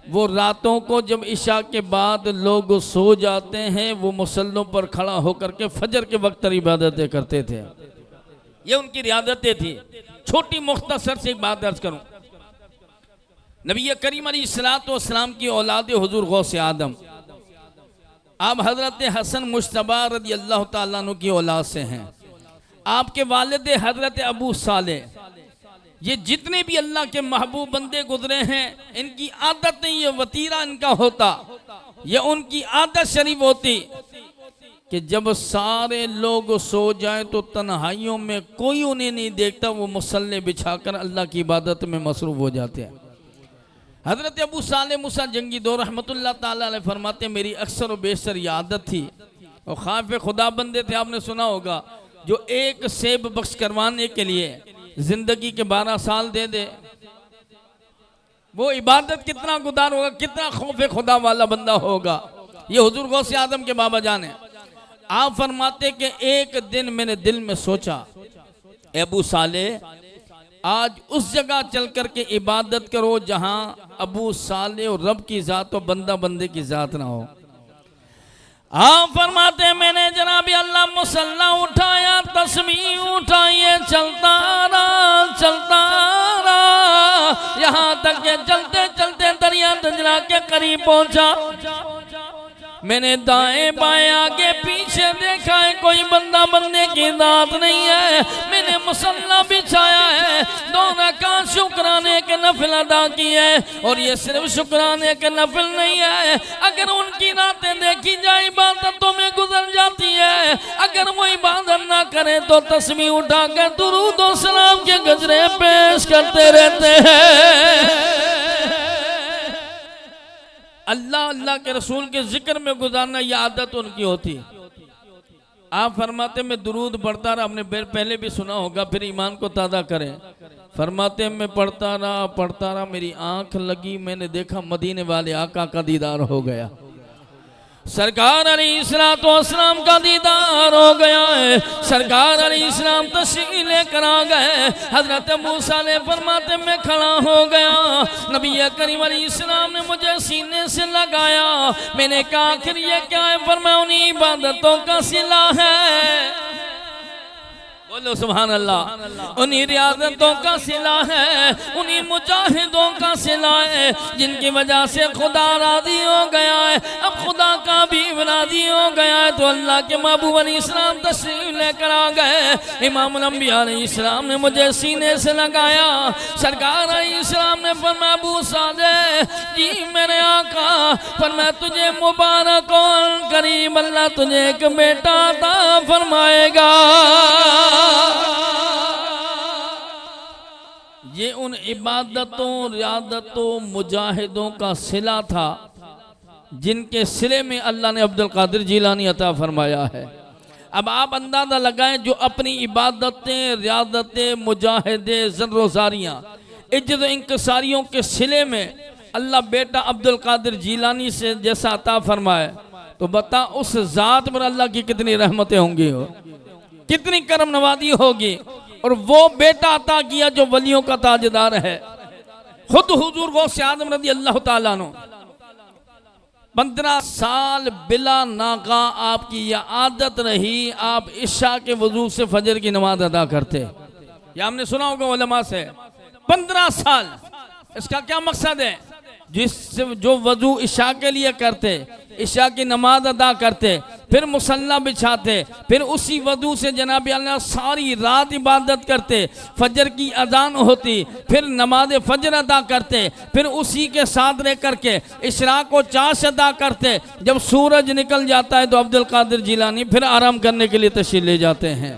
वो रातों को जब इशा के बाद लोग सो जाते हैं वो मुसल्लों पर खड़ा होकर के फजर के वक्त इबादतें करते थे। ये उनकी रियादतें थी। छोटी मुख्तसर से एक बात अर्ज करूं, नबी करीम अलैहिस्सलातु वस्सलाम की औलाद हुजूर गौसे आदम, आप हज़रत हसन मुश्तबा रज़ी अल्लाह ताला अन्हु की औलाद से हैं। आपके वालिद हज़रत अबू सालेह, ये जितने भी अल्लाह के महबूब बंदे गुजरे हैं इनकी आदत नहीं, ये वतीरा इनका होता, ये उनकी आदत शरीफ होती कि जब सारे लोग सो जाएं तो तन्हाइयों में कोई उन्हें नहीं देखता, वो मुसल्ले बिछाकर अल्लाह की इबादत में मसरूफ़ हो जाते हैं। हज़रत अबू सालेह मूसा जंगी दो रहमतुल्लाह ताला अलैह फरमाते मेरी अक्सर और बेशतर ये आदत थी, और खाफ खुदा बंदे थे, आपने सुना होगा, जो एक सेब बख्श करवाने के लिए जिंदगी के 12 साल दे दे, वो इबादत कितना गुदार होगा, कितना खौफ खुदा वाला बंदा होगा। ये हुजूर गौसे आदम के बाबा जान है। आप फरमाते कि एक दिन मैंने दिल में सोचा, अबू सालेह आज उस जगह चल कर के इबादत करो जहां अबू सालेह और रब की जात और बंदा बंदे की जात ना हो। आप फरमाते मैंने जनाब अल्लाह मुसल्ला उठाया, तस्बीह उठाइए, चलता रहा, यहाँ तक के चलते चलते दरिया दजला के करीब पहुंचा। मैंने दाएं बाएं आगे पीछे देखा है, कोई बंदा बनने की दात नहीं है। मैंने मुसल्ला बिछाया है, 2 रकात शुक्राने के नफिल अदा किए, और ये सिर्फ शुक्राने के नफिल नहीं है, अगर उनकी रातें देखी जाए इबादतों में गुजर जाती है। अगर वो इबादत ना करे तो तस्बीह उठा कर दुरूद और सलाम के गजरे पेश करते रहते हैं। अल्लाह अल्लाह के रसूल के जिक्र में गुजारना यह आदत उनकी होती। आप फरमाते मैं दुरूद पढ़ता रहा, आपने पहले भी सुना होगा, फिर ईमान को ताज़ा करें। फरमाते मैं पढ़ता रहा, मेरी आंख लगी, मैंने देखा मदीने वाले आका का दीदार हो गया, सरकार अलैहिस्सलाम का दीदार हो गया है। सरकार अलैहिस्सलाम तशरीफ लेकर आ गए। हजरत मूसा ने फरमाते मैं खड़ा हो गया, नबी करीम अलैहिस्सलाम ने मुझे सीने से लगाया। मैंने कहा आखिर ये क्या है? फरमाया उन्हीं इबादतों का सिला है। बोलो सुभान अल्लाह। उन्हीं रियाजतों का सिला है, उन्हीं मुजाहिदों का सिला है जिनकी वजह से खुदा राजी हो गया है। अब खुदा का भी राजी हो गया है तो अल्लाह के महबूब अलैहिस्सलाम तशरीफ लेकर आ गए। इमामुल अंबिया अलैहिस्सलाम ने मुझे सीने से लगाया। सरकार अलैहिस्सलाम ने फरमाया अबू सालेह जी मेरे आका, फरमाया तुझे मुबारक और करीम अल्लाह तुझे एक बेटा अता फरमाएगा। ये उन इबादतों रियादतों मुजाहिदों का सिला था जिनके सिले में अल्लाह ने अब्दुल कादिर जिलानी अता फरमाया है। अब आप अंदाजा लगाएं जो अपनी इबादतें रियादतें मुजाहिदे ज़र्रोज़ारियाँ इज्जत इंकसारियों के सिले में अल्लाह बेटा अब्दुल कादिर जिलानी से जैसा अता फरमाए तो बता उस ज़ात पर अल्लाह की कितनी रहमतें होंगी, कितनी करम नवाजी होगी। और वो बेटा अता किया जो वलियों का ताजदार है। खुद हुजूर गौसे आदम रज़ी अल्लाह ताला अन्हु 15 साल बिला नागा आपकी यह आदत रही, आप इशा के वजू से फजर की नमाज अदा करते। यह हमने सुना होगा उलमा से। 15 साल, इसका क्या मकसद है? जो वजू इशा के लिए करते, इशा की नमाज अदा करते, फिर मुसल्ला बिछाते, फिर उसी वजू से जनाब अल्लाह सारी रात इबादत करते, फजर की अजान होती, फिर नमाज फजर अदा करते, फिर उसी के साथ रह करके इशराक को चाश अदा करते। जब सूरज निकल जाता है तो अब्दुल कादिर जिलानी फिर आराम करने के लिए तशरीफ ले जाते हैं।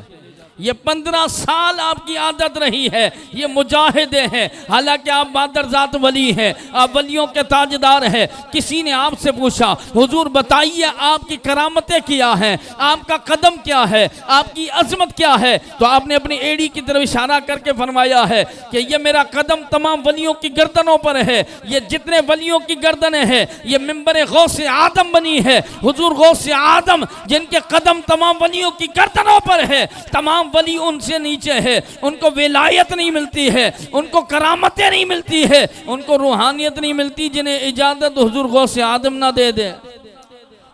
ये 15 साल आपकी आदत रही है। ये मुजाहिदे हैं, हालांकि आप बादर ज़ात वली हैं, आप वलियों के ताजदार हैं। किसी ने आपसे पूछा हुजूर बताइए आपकी करामतें क्या हैं, आपका कदम क्या है, आपकी अजमत क्या है? तो आपने अपनी एड़ी की तरफ इशारा करके फरमाया है कि ये मेरा कदम तमाम वलियों की गर्दनों पर है। ये जितने वलियों की गर्दनें हैं ये मिंबर गौसे आदम बनी है। हुजूर गौसे आदम जिनके कदम तमाम वलियों की गर्दनों पर है, तमाम वली उनसे नीचे है, उनको विलायत नहीं मिलती है, उनको करामतें नहीं मिलती है, उनको रूहानियत नहीं मिलती जिन्हें इजाजत हुजूर गौसे आदम ना दे दे,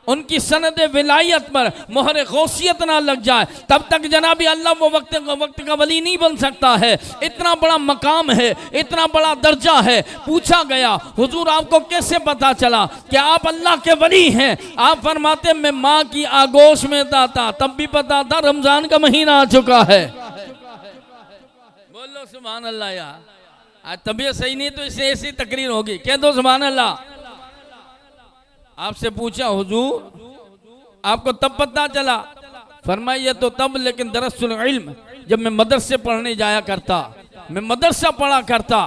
उनकी सनद विलायत पर मोहर गौसियत ना लग जाए तब तक जनाबी अल्लाह वो वक्त का वली नहीं बन सकता है। इतना बड़ा मकाम है, इतना बड़ा दर्जा है। पूछा गया हुजूर आपको कैसे पता चला कि आप अल्लाह के वली हैं? आप फरमाते मैं माँ की आगोश में था तब भी पता था रमजान का महीना आ चुका है। बोलो सुभान अल्लाह। यार आज तबीयत सही नहीं तो इससे ऐसी तकरीर होगी, कह दो सुभान अल्लाह। आपसे पूछा हुजूर आपको तब पता चला? फरमाइए तो तब, लेकिन दरअसल इल्म जब मैं मदरसे पढ़ने जाया करता, मैं मदरसा पढ़ा करता,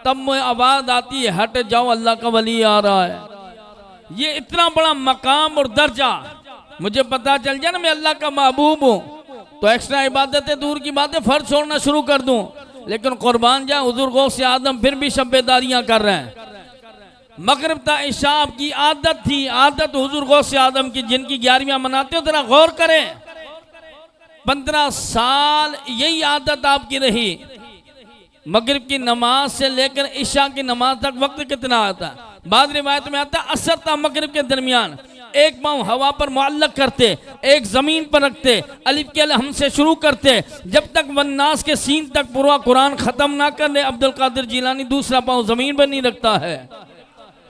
तब मुझे आवाज आती है हट जाओ अल्लाह का वली आ रहा है। ये इतना बड़ा मकाम और दर्जा मुझे पता चल जाए ना मैं अल्लाह का महबूब हूँ तो एक्स्ट्रा इबादतें दूर की बातें फर्ज छोड़ना शुरू कर दूं। लेकिन कुर्बान जाए हुजूर गौसे आदम फिर भी शब्बेदारियां कर रहे हैं। मगरिब ता इशा की आदत थी, आदत हुजूर गौसे आदम की, जिनकी 11वीं मनाते हो जरा गौर करें। 15 साल यही आदत आपकी रही। मगरिब की नमाज से लेकर इशा की नमाज तक वक्त कितना आता है? बाद रिवायत में आता है असर ता मगरिब के दरमियान एक पाँव हवा पर मुअल्लक करते, एक जमीन पर रखते, अलिफ के हम से शुरू करते, जब तक वन्नास के सीन तक पूरा कुरान खत्म ना कर ले अब्दुल कादिर जिलानी दूसरा पाँव जमीन पर नहीं रखता है।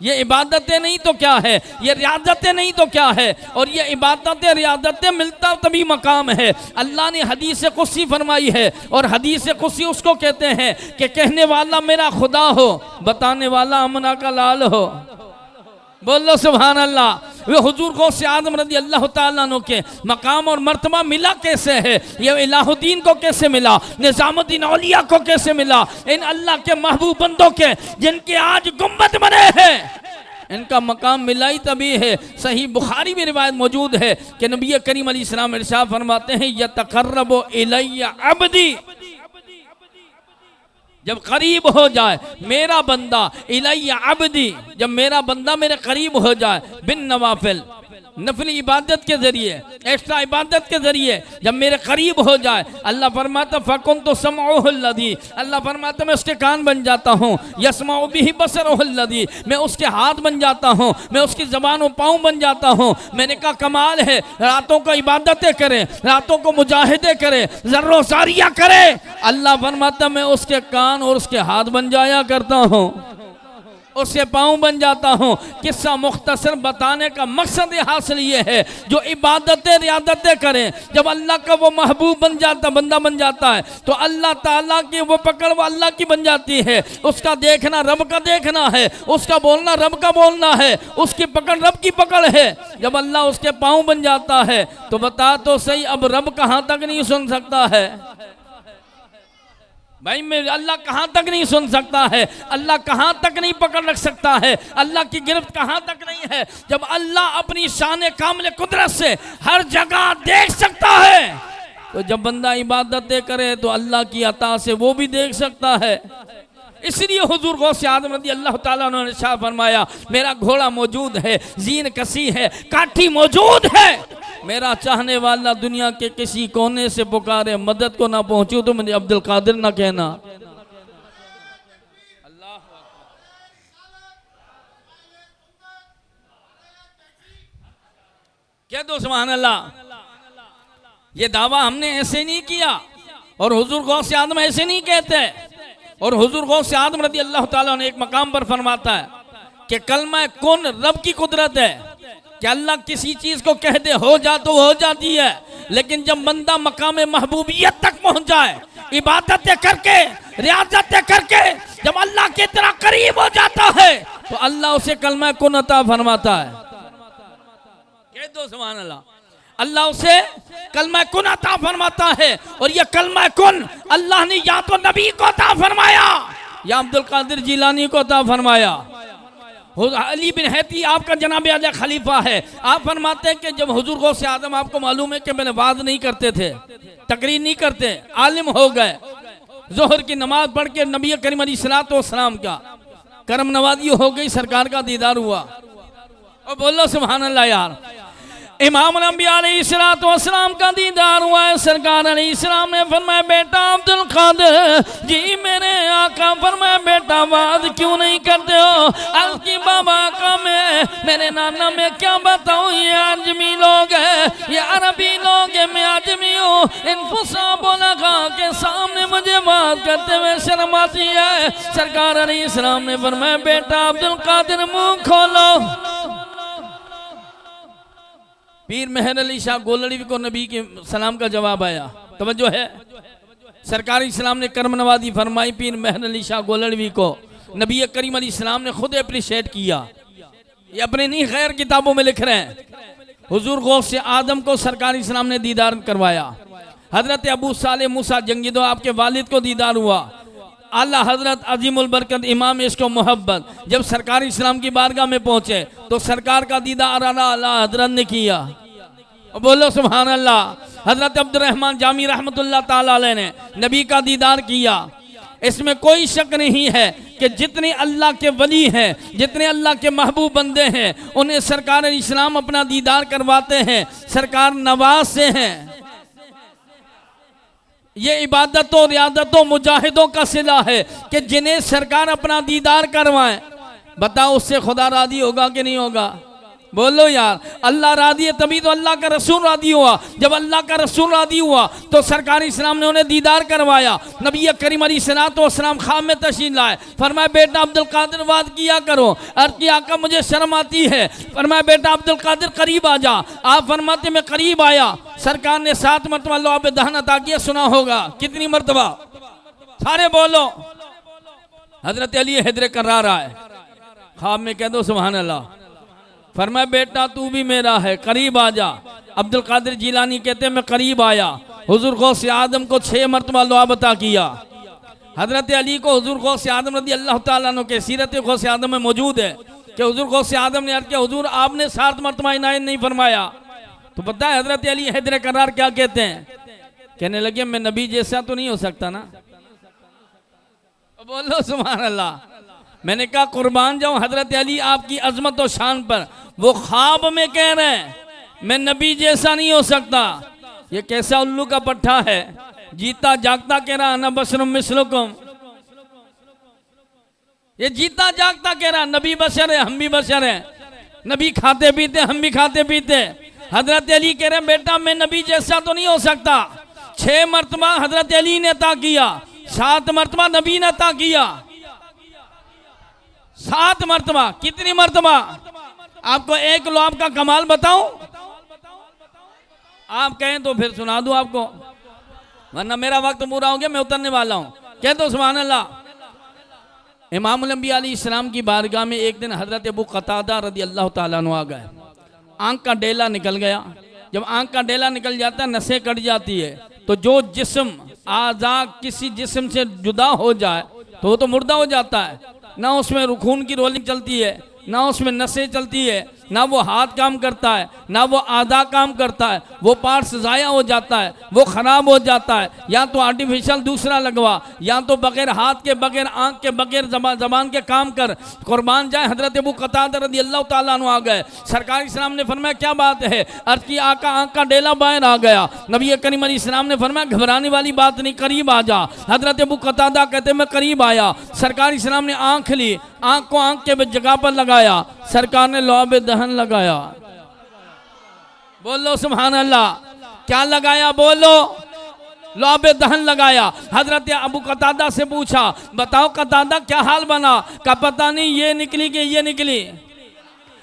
ये इबादतें नहीं तो क्या है, ये रियादतें नहीं तो क्या है। और ये इबादतें रियादतें मिलता तभी मकाम है। अल्लाह ने हदीस कुदसी फरमाई है और हदीस कुदसी उसको कहते हैं कि कहने वाला मेरा खुदा हो, बताने वाला अमना का लाल हो। बोलो सुभान अल्लाह। वे हुजूर गौसे आदम रज़ी अल्लाह ताला अन्हु के मकाम और मर्तबा मिला कैसे है? ये इलाहुद्दीन को कैसे मिला, निज़ामुद्दीन औलिया को कैसे मिला, इन अल्लाह के महबूब बंदों के जिनके आज गुम्बद बने हैं, इनका मकाम मिलाई तभी है। सही बुखारी में रिवायत मौजूद है कि नबी करीम अलैहिस्सलाम इरशाद फरमाते हैं यतक़र्रबु इलैया अब्दी, जब करीब हो जाए मेरा बंदा, इलैया अब्दी, जब मेरा बंदा मेरे करीब हो जाए, बिन नवाफिल, नफली इबादत के जरिए, एक्स्ट्रा इबादत के जरिए जब मेरे करीब हो जाए, अल्लाह फरमाता फ़कुन तो समअहुल्लज़ी, अल्लाह फरमाता मैं उसके कान बन जाता हूँ, यसमाउ बिही बसरुहुल्लज़ी, मैं उसके हाथ बन जाता हूँ, मैं उसकी ज़बान और पाँव बन जाता हूँ। मैंने कहा कमाल है, रातों को इबादतें करें, रातों को मुजाहिदे करें, ज़र्रो सारिया करें, अल्लाह फरमाता मैं उसके कान और उसके हाथ बन जाया करता हूँ, उससे पाँव बन जाता हूँ। किस्सा मुख्तसर बताने का मकसद हासिल ये है, जो इबादतें रियादतें करें, जब अल्लाह का वो महबूब बन जाता, बंदा बन जाता है, तो अल्लाह ताला की वो पकड़ वो अल्लाह की बन जाती है, उसका देखना रब का देखना है, उसका बोलना रब का बोलना है, उसकी पकड़ रब की पकड़ है। जब अल्लाह उसके पाँव बन जाता है तो बता तो सही अब रब कहाँ तक नहीं सुन सकता है भाई, मैं अल्लाह कहाँ तक नहीं सुन सकता है, अल्लाह कहाँ तक नहीं पकड़ रख सकता है, अल्लाह की गिरफ्त कहाँ तक नहीं है। जब अल्लाह अपनी शान कामिल कुदरत से हर जगह देख सकता है, तो जब बंदा इबादतें करे तो अल्लाह की अता से वो भी देख सकता है। इसलिए हुजूर गौसे आदम रज़ी अल्लाह ताला अन्हु ने शाह फरमाया मेरा घोड़ा मौजूद है, जीन कसी है, काठी मौजूद है, मेरा चाहने वाला दुनिया के किसी कोने से पुकारे मदद को ना पहुंचूं तो मुझे अब्दुल कादिर ना कहना। कह दो सुभान अल्लाह। ये दावा हमने ऐसे नहीं किया और हुजूर गौसे आदम ऐसे नहीं कहते। और हुजूर गौसे आदम रज़ी अल्लाह ताला ने एक मकाम पर फरमाता है कि कलमा कुन रब की कुदरत है कि अल्लाह किसी चीज को कह दे हो जा तो हो जाती है, लेकिन जब बंदा मकाम महबूबियत तक पहुंच जाए, इबादतें करके रियाजतें करके जब अल्लाह के तरह करीब हो जाता है तो अल्लाह उसे कलमा कुन अता फरमाता है। कह दो सुभान अल्लाह। अल्लाह उसे कलमा कुन अता फरमाता है और ये कलमा कुन अल्लाह ने या तो नबी को अता फरमाया या अब्दुल कादिर जिलानी को अता फरमाया। अली बिन हैती आपका जनाब आला खलीफा है। आप फरमाते हैं कि जब हुजूर गौसे आदम, आपको मालूम है कि मैंने वाद नहीं करते थे, तकरीर नहीं करते, आलिम हो गए, जोहर की नमाज पढ़ के नबी करीम अलैहिस्सलातु वस्सलाम का करम नवाजी हो गई, सरकार का दीदार हुआ। और बोलो सुभान अल्लाह यार। इमाम अंबिया अलैहिस्सलातु वस्सलाम का दीदार हुआ है। सरकार अलैहिस्सलाम ने फरमाया बेटा अब्दुल कादिर जी, मेरे आका फरमाया बेटा वाद क्यों नहीं करते हो? अर्ज़ की बाबा का मेरे नाना में क्या बताऊं, ये आजमी लोग है, ये अरबी लोग है, मैं आजमी हूँ। इन फुसाबो लगा के सामने मुझे बात करते हुए शर्म आती है। सरकार अलैहिस्सलाम ने फरमाया बेटा अब्दुल कादिर मुंह खोलो। पीर मेहर अली शाह गोलड़ी को नबी के सलाम का जवाब आया। तवज्जो है, सरकार इस्लाम ने करम नवाजी फरमाई पीर मेहर अली शाह गोलड़ी को नबी करीम अलैहिस्सलाम ने खुद अप्रिशिएट किया। ये अपने नहीं गैर किताबों में लिख रहे हैं। हुजूर गौसे आदम को सरकार इस्लाम ने दीदार करवाया। हजरत अबू साले मूसा जंगीदो आपके वालिद को दीदार हुआ। आला हजरत अजीमुल बरकत इमाम इश्क मोहब्बत जब सरकार इस्लाम की बारगाह में पहुंचे तो सरकार का दीदार आला हजरत ने किया। बोलो सुभान अल्लाह। हजरत अब्दुर्रहमान जामी रहमतुल्लाह ताला अलैह ने नबी का दीदार किया। इसमें कोई शक नहीं है कि जितने अल्लाह के वली हैं, जितने अल्लाह के महबूब बंदे हैं, उन्हें सरकार इस्लाम अपना दीदार करवाते हैं। सरकार नवाज से हैं। ये इबादतों रियादतों मुजाहिदों का सिला है कि जिन्हें सरकार अपना दीदार करवाएं। बताओ उससे खुदा राजी होगा कि नहीं होगा? बोलो यार। अल्लाह राजी है तभी तो अल्लाह का रसूल राजी हुआ। जब अल्लाह का रसूल राजी हुआ तो सरकार इस्लाम ने उन्हें दीदार करवाया। नबी करीम अलैहिस्सलातु वस्सलाम खाम में तशरीफ लाए। फरमाया बेटा अब्दुल कादिर वाद किया करो। अर्ज़ की आका मुझे शर्म आती है। फरमाया बेटा अब्दुल कादिर करीब आ जा। आप फरमाते मैं करीब आया। सरकार ने 7 मरतबा लौब दहन अता किया। सुना होगा कितनी मरतबा? सारे बोलो। हजरत अली हैदर कर्रार आए। ख्वाब में कह दो सुभान अल्लाह। फरमाया बेटा तू भी मेरा है, करीब आ जा। अब्दुल कादिर जिलानी कहते मैं करीब आया। हुजूर गौसे आदम को 6 मरतबा लौब अता किया। हजरत अली को हुजूर गौसे आदम रज़ी अल्लाह ताला अन्हु के सीरत गौसे आदम में मौजूद है। कि हुजूर गौसे आदम ने अर्ज किया हुजूर आपने 7 मरतबा इनायत नहीं फरमाया। तो पता है हजरत अली हैदर करार क्या कहते हैं? कहने लगे मैं नबी जैसा तो नहीं हो सकता ना। बोलो सुभान अल्लाह। मैंने कहा कुर्बान जाऊं हजरत अली आपकी अजमत और शान पर, वो ख्वाब में कह रहे हैं मैं नबी जैसा नहीं हो सकता। ये कैसा उल्लू का पट्टा है, जीता जागता कह रहा ना बशरुम मिस्लुकुम। ये जीता जागता कह रहा नबी बशर है, हम भी बशर हैं, नबी खाते पीते हम भी खाते पीते। हजरत अली कह रहे बेटा मैं नबी जैसा तो नहीं हो सकता। 6 मरतबा हजरत अली ने अता किया, 7 मरतबा नबी ने अता किया। 7 मरतबा। कितनी मरतबा? आपको एक लौब का कमाल बताऊं? आप कहें तो फिर सुना दूं आपको, वरना मेरा वक्त पूरा हो गया, मैं उतरने वाला हूं। कह दो सुभान अल्लाह। इमामुल अंबिया अलैहिस्सलाम की बारगाह में एक दिन हजरत अबू कतादा रदी अल्लाह ताला अन्हु आ गए। आंख का डेला निकल गया। जब आंख का डेला निकल जाता है नसें कट जाती है, तो जो जिस्म आज़ा किसी जिस्म से जुदा हो जाए तो वो तो मुर्दा हो जाता है। ना उसमें खून की रोलिंग चलती है, ना उसमें नसें चलती है, ना वो हाथ काम करता है, ना वो आधा काम करता है। वो पार्ट्स ज़ाया हो जाता है, वो ख़राब हो जाता है। या तो आर्टिफिशियल दूसरा लगवा, या तो बगैर हाथ के, बगैर आँख के, बगैर जबान के काम कर। कुर्बान जाए हजरत अबू कतादा रज़ी अल्लाह ताला अन्हु आ गए। सरकार इस्लाम ने फरमाया क्या बात है? अर्ज़ की आका आँख का डेला बाहर आ गया। नबी करीम अलैहिस्सलाम ने फरमाया घबराने वाली बात नहीं, करीब आ जा। हजरत अबू कतादा कहते मैं करीब आया। सरकार इस्लाम ने आँख ली, आँख को आँख के जगह पर लगाया। सरकार ने लौब दहन लगाया। बोलो सुभान अल्लाह। क्या लगाया? बोलो। लौब दहन लगाया। हजरत अबू कतादा से पूछा बताओ कतादा क्या हाल बना? का पता नहीं ये निकली कि ये निकली।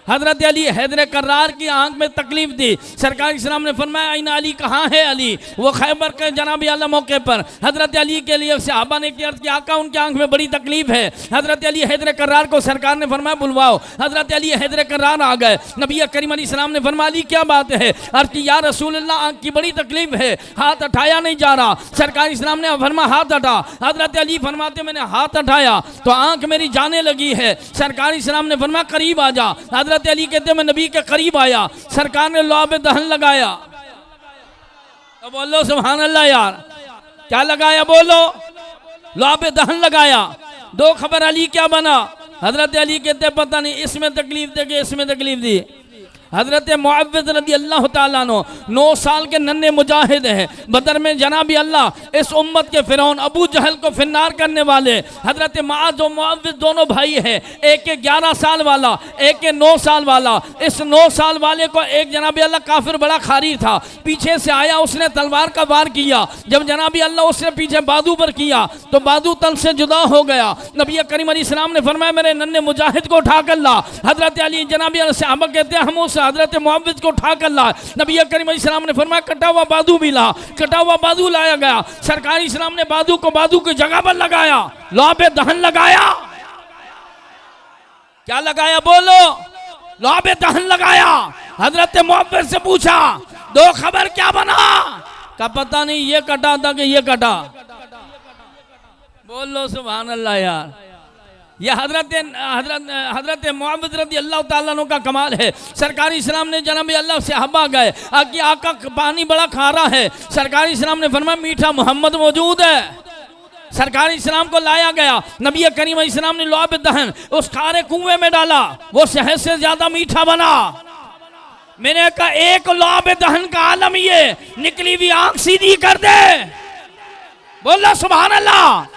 हजरत अली हैदर करार की आंख में तकलीफ थी। सरकार इस्लाम ने फरमाया आईना अली कहाँ है? अली वो खैबर के जनाब आला मौके पर। हजरत अली के लिए सहाबा ने अर्ज किया आका उनकी आंख में बड़ी तकलीफ है। हजरत अली हैदर करार को सरकार ने फरमाया बुलवाओ। हजरत अली हैदर करार आ गए। नबी करीम अलैहिस्सलाम ने फरमाया अली क्या बात है? अर्ज की या रसूल अल्लाह आंख की बड़ी तकलीफ है, हाथ उठाया नहीं जा रहा। सरकार इस्लाम ने फरमाया हाथ हटा। हजरत अली फरमाते मैंने हाथ उठाया तो आंख मेरी जाने लगी है। सरकार इस्लाम ने फरमाया करीब आ जा। हजरत अली कहते मैं नबी के करीब आया। सरकार ने लौब दहन लगाया। तो बोलो सुभान अल्लाह। यार क्या लगाया? बोलो। लौब दहन लगाया। 2 खबर अली क्या बना? हजरत अली कहते पता नहीं इसमें तकलीफ थी कि इसमें तकलीफ थी। हजरत मुअव्विज़ रज़ी अल्लाह ताला अन्हु 9 साल के नन्हे मुजाहिद हैं। बदर में जनाबी अल्लाह इस उम्मत के फिरौन अबू जहल को फिन्नार करने वाले हजरत मुआज़ और मुअव्विज़ दोनों भाई हैं। एक के 11 साल वाला, एक के 9 साल वाला। इस 9 साल वाले को एक जनाबी अल्लाह काफिर बड़ा खारी था, पीछे से आया, उसने तलवार का वार किया। जब जनाबी अल्लाह उसने पीछे बाजू पर किया तो बाजू तल से जुदा हो गया। नबी करीम अलैहिस्सलाम ने फरमाया मेरे नन्हे मुजाहिद को उठा कर ला। हजरत अली जनाबी अल्लाह सहाबा कहते हैं हम हजरत मुअव्विज़ को उठा कर ला। नबी करीम अलैहिस्सलाम ने फरमाया कटा हुआ बाजू भी ला। कटा हुआ बाजू लाया गया। सरकारी इस्लाम ने बाजू को बाजू की जगह पर लगाया, लौब दहन लगाया। क्या लगाया? बोलो। लौब दहन लगाया। हजरत मुअव्विज़ से पूछा 2 खबर क्या बना? का पता नहीं ये कटा था कि ये कटा। बोलो सुभान अल्लाह। यार ये हजरत मुअव्विज़ रज़ी अल्लाह ताला अन्हु का कमाल है। सरकारी इस्लाम ने जनाब अल्लाह से हब्बा गए कि आका पानी बड़ा खारा है। सरकारी इस्लाम ने फरमाया मीठा मोहम्मद मौजूद है। सरकारी इस्लाम को लाया गया। नबी करीम इस्लाम ने लौब दहन उस खारे कुएं में डाला, वो शहद से ज्यादा मीठा बना। मैंने कहा एक लौब दहन का आलम ये निकली हुई आंख सीधी कर दे। बोला सुभान अल्लाह।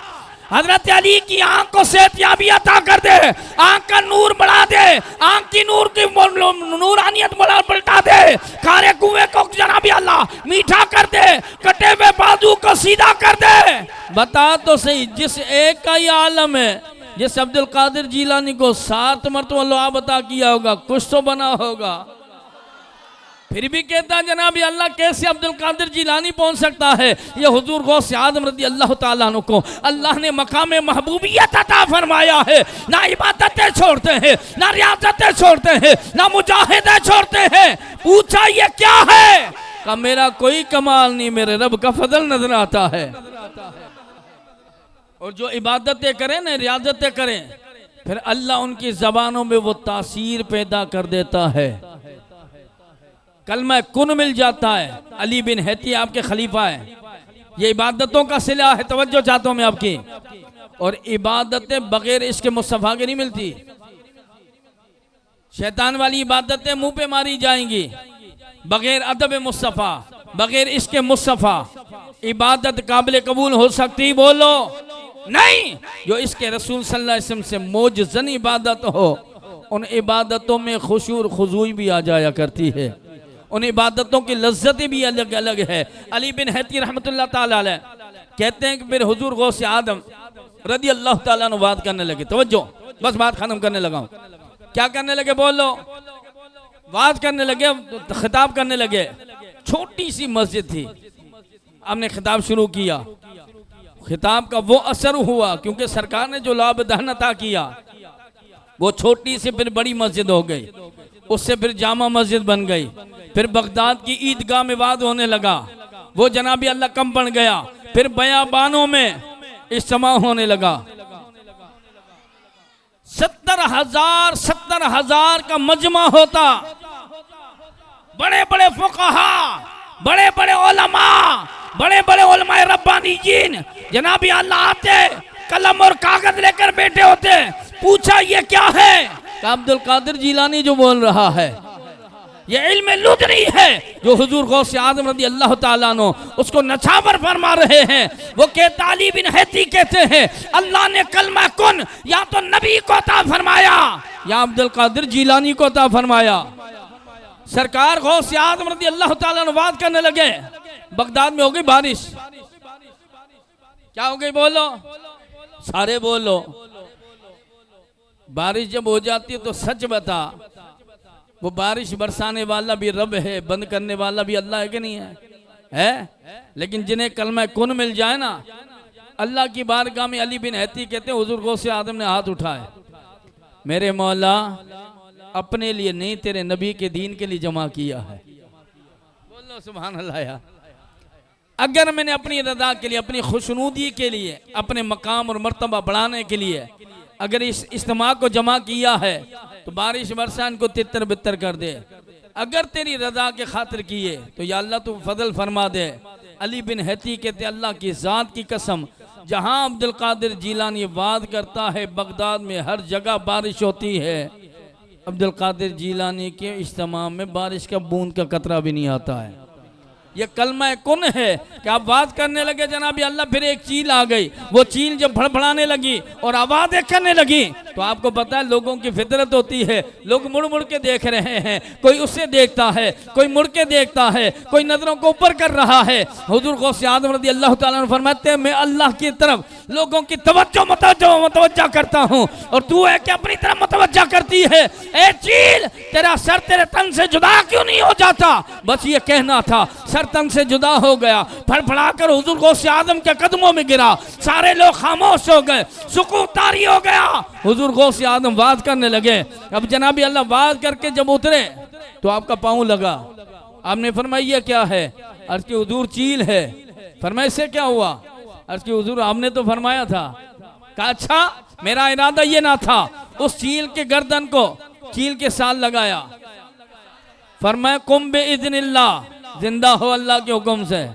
हजरत अली की आंख को सेहतयाबी अता कर दे, आंख का नूर बढ़ा दे, आंख की नूरानियत पलटा दे, खारे कुएं को जनाबी अल्लाह मीठा कर दे, कटे हुए बाजू को सीधा कर दे। बता तो सही जिस एक का ही आलम है, जिस अब्दुल कादिर जीलानी को 7 मरतबा लौब अता किया होगा, कुछ तो बना होगा। फिर भी कहता जनाब अल्लाह कैसे अब्दुल कादिर जिलानी पहुंच सकता है? ये हुजूर गौस आदम रज़ी अल्लाह ताला अन्हु को अल्लाह ने मकाम महबूबियत अता फरमाया है। ना इबादतें छोड़ते हैं, ना रियाजतें छोड़ते हैं, ना मुजाहिदें छोड़ते हैं। पूछा ये क्या है? का मेरा कोई कमाल नहीं, मेरे रब का फजल नजर आता है। और जो इबादतें करें ना, रियाजतें करें, फिर अल्लाह उनकी जबानों में वो तासीर पैदा कर देता है, कलमा कुन मिल जाता है। अली बिन हैती आपके खलीफा है। ये इबादतों का सिला है, तवज्जो चाहता हूं मैं आपकी। और इबादतें बगैर इश्क मुस्तफा के नहीं मिलती। शैतान वाली इबादतें मुंह पे मारी जाएंगी। बगैर अदब मुस्तफा, बगैर इश्क मुस्तफा इबादत काबिल कबूल हो सकती? बोलो नहीं। जो इसके रसूल सल्लल्लाहु अलैहि वसल्लम से मोजज़न इबादत हो, उन इबादतों में खुशूर खुजूई भी आ जाया करती है। उन इबादतों की लज्जतें भी अलग अलग है। अली बिन हैती रहमतुल्लाह ताला अलैह कहते हैं कि फिर हुजूर गौसे आदम रदी अल्लाह ताला अन्हु बात करने लगे। तवज्जो, बस बात खत्म करने लगा हूं। क्या करने लगे? बोलो। बात करने लगे, खिताब करने लगे। छोटी सी मस्जिद थी, हमने खिताब शुरू किया। खिताब का वो असर हुआ क्योंकि सरकार ने जो लाभदान अता किया, वो छोटी से फिर बड़ी मस्जिद हो गई, उससे फिर जामा मस्जिद बन गई, फिर बगदाद की ईदगाह में वाद होने लगा, वो जनाबी अल्लाह कम बन गया, फिर बयाबानों में इज्तिमा होने लगा। 70,000 का मजमा होता। बड़े बड़े फुक़हा, बड़े बड़े उलमा, बड़े बड़े उलमाए रब्बानीयीन जनाबी अल्लाह आते, कलम और कागज लेकर बैठे होते। पूछा ये क्या है? अब्दुल कादिर जिलानी जो बोल रहा है ये इल्म लुदनी है, जो हुजूर गौसे आज़म रज़ी अल्लाह ताला अन्हु उसको नछावर फरमा रहे हैं। वो कहता अली बिन हैती कहते हैं अल्लाह ने कलमा कुन या तो नबी को अता फरमाया या अब्दुल कादिर जिलानी को अता फरमाया। सरकार गौसे आज़म रज़ी अल्लाह ताला अन्हु बात करने लगे। बगदाद में हो गई बारिश। क्या हो गई? बोलो, सारे बोलो। बारिश जब हो जाती है तो सच बता, वो बारिश बरसाने वाला भी रब है, बंद करने वाला भी अल्लाह है कि नहीं है? है। लेकिन जिन्हें कलमा कुन मिल जाए ना, अल्लाह की बारगाह में अली बिन हैती कहते हैं हुजूर गौसे आदम ने हाथ उठाए, मेरे मौला अपने लिए नहीं तेरे नबी के दीन के लिए जमा किया है। बोलो सुभान अल्लाह। यार अगर मैंने अपनी रज़ा के लिए, अपनी खुशनूदी के लिए, अपने मकाम और मर्तबा बढ़ाने के लिए अगर इस इज्तिमा को जमा किया है तो बारिश बरसान को तितर बितर कर दे। अगर तेरी रज़ा के खातिर किए तो या अल्लाह तू फजल फरमा दे। अली बिन हैती कहते अल्लाह की ज़ात की कसम, जहाँ अब्दुल कादिर जिलानी वाद करता है बगदाद में हर जगह बारिश होती है, अब्दुल कादिर जिलानी के इज्तिमा में बारिश का बूंद का कतरा भी नहीं आता है। ये कलमा कुन है कि आप बात करने लगे जनाबी अल्लाह, फिर एक चील आ गई। वो चील जब फड़फड़ाने लगी और आवाज़ें करने लगी तो आपको पता है लोगों की फितरत होती है, लोग मुड़ मुड़ के देख रहे हैं। कोई उससे देखता है, कोई मुड़ के देखता है, कोई नजरों को ऊपर कर रहा है। हुजूर गौसे आज़म रज़ी अल्लाह ताला फरमाते हैं मैं अल्लाह की तरफ लोगों की तवज्जो मुतवज्जा करता हूँ और तू है कि अपनी तरफ मुतवज्जा करती है। ए चील, तेरा सर तेरे तन से जुदा क्यों नहीं हो जाता? बस ये कहना था। सर तन से जुदा हो गया, फड़फड़ा कर हुजूर गौसे आज़म के कदमों में गिरा। सारे लोग खामोश हो गए, सुकून तारी हो गया। हुजूर गौसे आज़म बात करने लगे। अब जनाबी अल्लाह बात करके जब उतरे तो आपका पाँव लगा। आपने फरमाया ये क्या है? अर्ज़ की हुजूर चील है। फरमाया इससे क्या हुआ? अर्ज़ की हुजूर आपने तो फरमाया था। कहा अच्छा, मेरा इरादा ये ना था। उस चील के गर्दन को चील के साथ लगाया। फरमाया कुम बे इज़्निल्लाह, जिंदा हो अल्लाह के हुक्म से।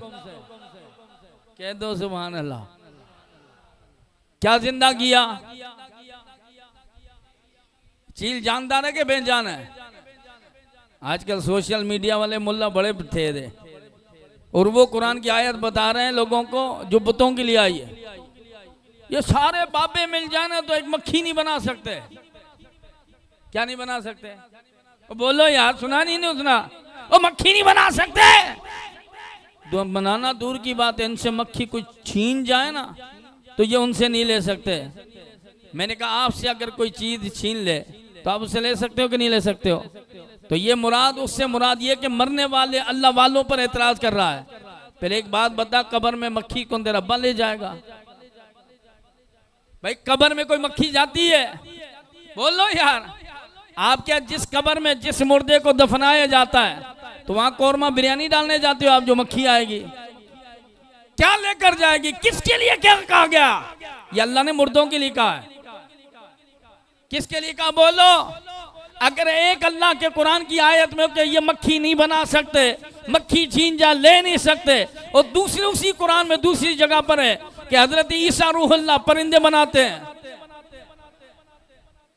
कह दो सुभान अल्लाह। क्या जिंदा किया? चील जानदार है कि बेजान है? आजकल सोशल मीडिया वाले मुल्ला बड़े थे दे और वो कुरान की आयत बता रहे हैं लोगों को जो बुतों के लिए आई है। ये सारे बाबे मिल जाए ना तो एक मक्खी नहीं बना सकते। क्या नहीं बना सकते? बोलो यार, सुना नहीं सुना? वो मक्खी नहीं बना सकते। बनाना दूर की बात है, इनसे मक्खी कुछ छीन जाए ना तो ये उनसे नहीं ले सकते। मैंने कहा आपसे अगर कोई चीज छीन ले तो आप उससे ले सकते हो कि नहीं ले सकते हो? तो ये मुराद, उससे मुराद ये कि मरने वाले अल्लाह वालों पर एतराज कर रहा है। पहले एक बात बता, कब्र में मक्खी कौन तेरा रब्बा ले जाएगा? भाई कब्र में कोई मक्खी जाती है? बोलो यार। आप क्या जिस कब्र में जिस मुर्दे को दफनाया जाता है तो वहां कौरमा बिरयानी डालने जाते हो आप, जो मक्खी आएगी क्या लेकर जाएगी? किसके लिए क्या कहा गया? ये अल्लाह ने मुर्दों के लिए कहा है। किसके लिए कहा बोलो? अगर एक अल्लाह के कुरान की आयत में कि ये मक्खी नहीं बना सकते, मक्खी झींझा ले नहीं सकते, और दूसरी उसी कुरान में दूसरी जगह पर है कि हजरत ईसा रूहुल्लाह परिंदे बनाते हैं।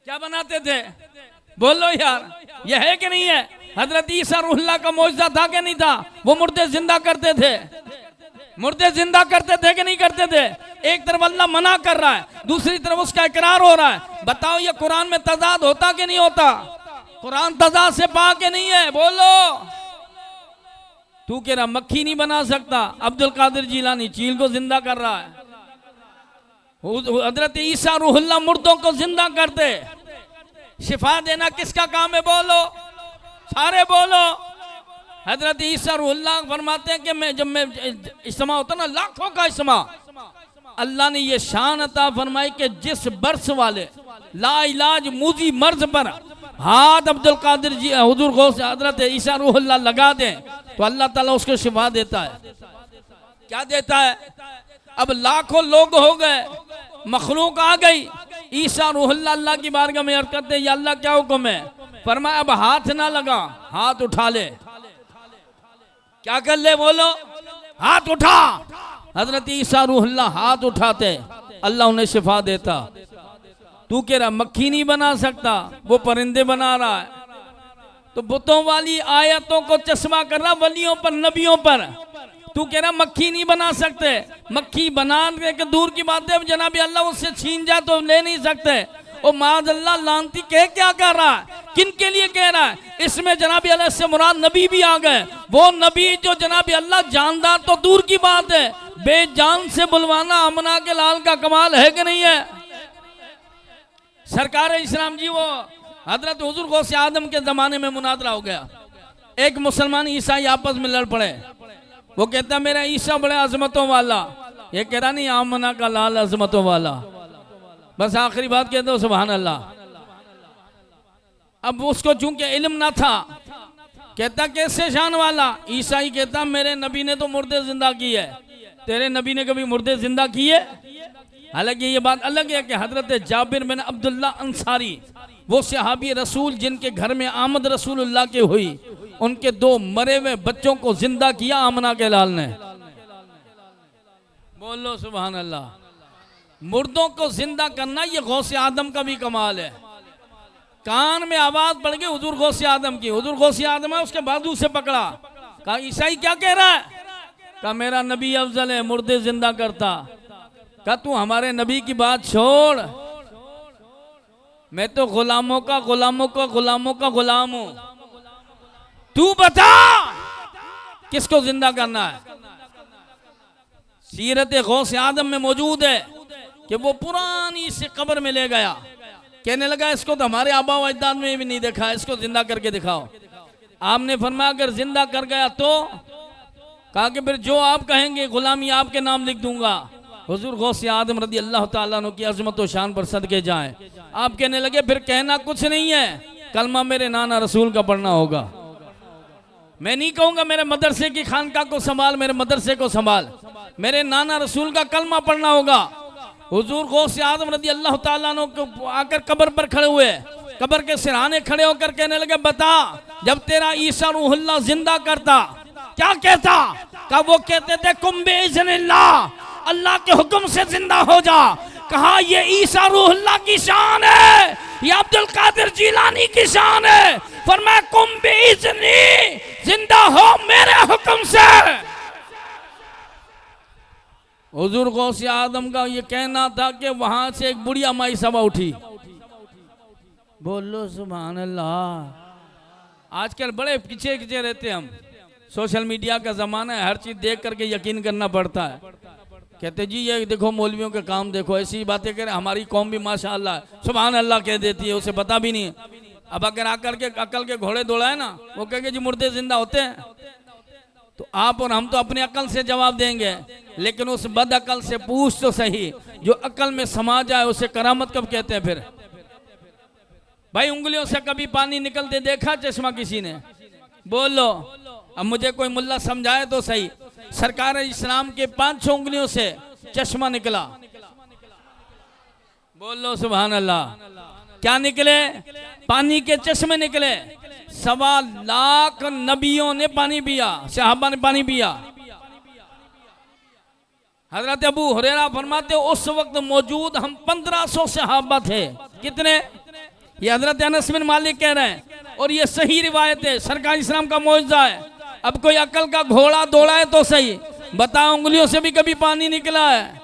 क्या बनाते थे बोलो यार? ये है कि नहीं है? हजरत ईसा रूहुल्लाह का मौजज़ा था कि नहीं था? वो मुर्दे जिंदा करते थे, मुर्दे जिंदा करते थे कि नहीं करते थे? एक तरफ अल्लाह मना कर रहा है, दूसरी तरफ उसका इकरार हो रहा है। बताओ ये कुरान में तजाद होता कि नहीं होता? कुरान तजाद से पाक के नहीं है बोलो? तू कह रहा मक्खी नहीं बना सकता, अब्दुल कादिर जिलानी चील को जिंदा कर रहा है। हजरत ईसा रूहुल्लाह मुर्दों को जिंदा करते। शिफा देना किसका काम है बोलो? सारे बोलो। हजरत ईसा रूहुल्लाह फरमाते हैं कि जब मैं इज्तिमा होता ना, लाखों का इज्तिमा, अल्लाह ने ये शान अता फरमाई कि जिस बर्स वाले ला इलाज मूजी मर्ज पर हाथ अब्दुल कादिर जी हुजूर गौस हजरत ईसा रूहुल्लाह लगा दें तो अल्लाह ताला उसको शिफा देता है। क्या देता है? अब लाखों लोग हो गए, मखलूक आ गई, ईसा रूहुल्लाह अल्लाह की बारगाह में अर्ज़ करते हैं या अल्लाह क्या हुक्म है? फरमाया अब हाथ ना लगा, हाथ उठा ले। क्या कर ले बोलो? हाथ उठा। हजरत ईसा रूहुल्लाह हाथ उठाते, अल्लाह उन्हें शिफा देता। तू कह रहा मक्खी नहीं बना सकता, वो परिंदे बना रहा है। तो बुतों वाली आयतों को चश्मा कर रहा वलियों पर, नबियों पर। तू कह रहा मक्खी नहीं बना सकते, मक्खी बनाने के दूर की बात है, जनाब अल्लाह उससे छीन जाए तो ले नहीं सकते। और माज़अल्लाह लानती कह क्या कर रहा है? किन के लिए कह रहा है? इसमें जनाब अल्लाह से मुराद नबी भी आ गए। वो नबी जो जनाब अल्लाह जानदार तो दूर की बात है, बेजान से बुलवाना अमना के लाल का कमाल है कि नहीं है? सरकार इस्लाम जी वो हजरत हुजूर गौसे आदम के जमाने में मुनादरा हो गया। एक मुसलमान ईसाई आपस में लड़ पड़े। वो कहता मेरा ईसा बड़े अजमतों वाला, ये कह रहा नहीं आमना का लाल अजमतों वाला। बस आखिरी बात कहते हो सुभान अल्लाह। अब उसको चूंकि इल्म ना था, कहता कैसे शान वाला? ईसाई कहता मेरे नबी ने तो मुर्दे जिंदा किए, तेरे नबी ने कभी मुर्दे जिंदा किए? हालांकि ये बात अलग है कि हजरत जाबिर बिन अब्दुल्लाह अंसारी, वो सहाबी रसूल जिनके घर में आमद रसूलुल्लाह के हुई, उनके दो मरे हुए बच्चों को जिंदा किया आमना के लाल ने। बोलो सुभान अल्लाह। मुर्दों को जिंदा करना ये गौसे आदम का भी कमाल है। कान में आवाज पड़ गई हुजूर गौसे आदम की, हुजूर गौसे आदम है, उसके बाजू से पकड़ा, कहा ईसाई क्या कह रहा है? कहा मेरा नबी अफजल है, मुर्दे जिंदा करता। कहा तू हमारे नबी की बात छोड़, मैं तो गुलामों का गुलाम हूं। तू बता किसको जिंदा करना है? सीरत गौसे आदम में मौजूद है कि वो पुरानी से कब्र में ले गया, कहने लगा इसको तो हमारे आबा व अजदाद में भी नहीं देखा, इसको जिंदा करके दिखाओ। आपने फरमाया अगर जिंदा कर गया तो? कहा कि फिर जो आप कहेंगे गुलामी आपके नाम लिख दूंगा। हुजूर गौसे आदम रदी अल्लाह ताला अन्हु की अजमत व शान पर सदके जाएं। आप कहने लगे फिर कहना कुछ नहीं है, कलमा मेरे नाना रसूल का पढ़ना होगा। मैं नहीं कहूंगा मेरे मदरसे की खानका को संभाल, मेरे मदरसे को संभाल, मेरे नाना रसूल का कलमा पढ़ना होगा। हुजूर गौसे आदम रदी अल्लाह ताला अन्हु को आकर कब्र पर खड़े हुए, कब्र के सिरहाने खड़े होकर कहने लगे बता जब तेरा ईसा रूहुल्लाह जिंदा करता क्या कहता? का वो कहते थे कुम बिइज़्निल्लाह, अल्लाह के हुक्म से जिंदा हो जा। कहा ये ईसा रूहुल्लाह की शान है, ये अब्दुल कादिर जिलानी की शान है। फरमाया कुम बिइज़्नी, जिंदा हो मेरे हुक्म से। हुजूर गौसे आदम का ये कहना था कि वहां से एक बुढ़िया माई सभा उठी। बोलो सुभान अल्लाह। आजकल बड़े पीछे रहते हम, सोशल मीडिया का जमाना है, हर चीज देख करके यकीन करना पड़ता है। कहते जी ये देखो मौलवियों के काम देखो, ऐसी बातें करें। हमारी कौम भी माशाअल्लाह सुभान अल्लाह कह देती है, उसे पता भी नहीं है। अब अगर आकर के अकल के घोड़े दौड़ाए ना, वो कहेंगे जी मुर्दे जिंदा होते हैं, तो आप और हम तो अपनी अकल से जवाब देंगे, लेकिन उस बद अकल से पूछ तो सही, जो अकल में समा जाए उसे करामत कब कहते हैं? फिर भाई उंगलियों से कभी पानी निकलते देखा चश्मा किसी ने? बोलो। अब मुझे कोई मुल्ला समझाए तो सही, सरकार इस्लाम के 5-6 उंगलियों से चश्मा निकला। बोलो सुभान अल्लाह। क्या निकले? पानी के चश्मे निकले। 1.25 लाख नबियों ने पानी पिया, सहाबा ने पानी पिया। हजरत अबू हुरैरा फरमाते उस वक्त मौजूद हम 1500 सहाबा थे। कितने? ये हजरत अनस बिन मालिक कह रहे हैं, और ये सही रिवायत है, सरकार इस्लाम का मौजज़ा है। अब कोई अकल का घोड़ा दौड़ा है तो सही, बताओ उंगलियों से भी कभी पानी निकला है?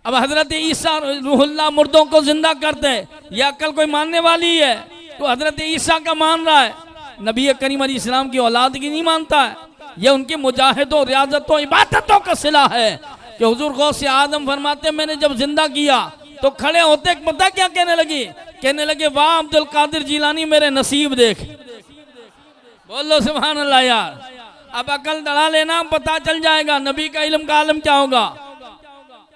अब हजरत ईसा रूहुल्लाह मुर्दों को जिंदा करते हैं, यह अकल कोई मानने वाली है? तो हजरत ईसा का मान रहा है, नबी करीम अलैहि सलाम की औलाद की नहीं मानता है। यह उनकी मुजाहिदों, रियाजतों, इबादतों का सिला है कि हुजूर गौसे आदम फरमाते मैंने जब जिंदा किया तो खड़े होते पता क्या कहने लगी? कहने लगे वाह अब्दुल कादिर जिलानी मेरे नसीब देख। बोलो सुभान अल्लाह यार। अब अकल दड़ा लेना, पता चल जाएगा नबी का इल्म का आलम क्या होगा।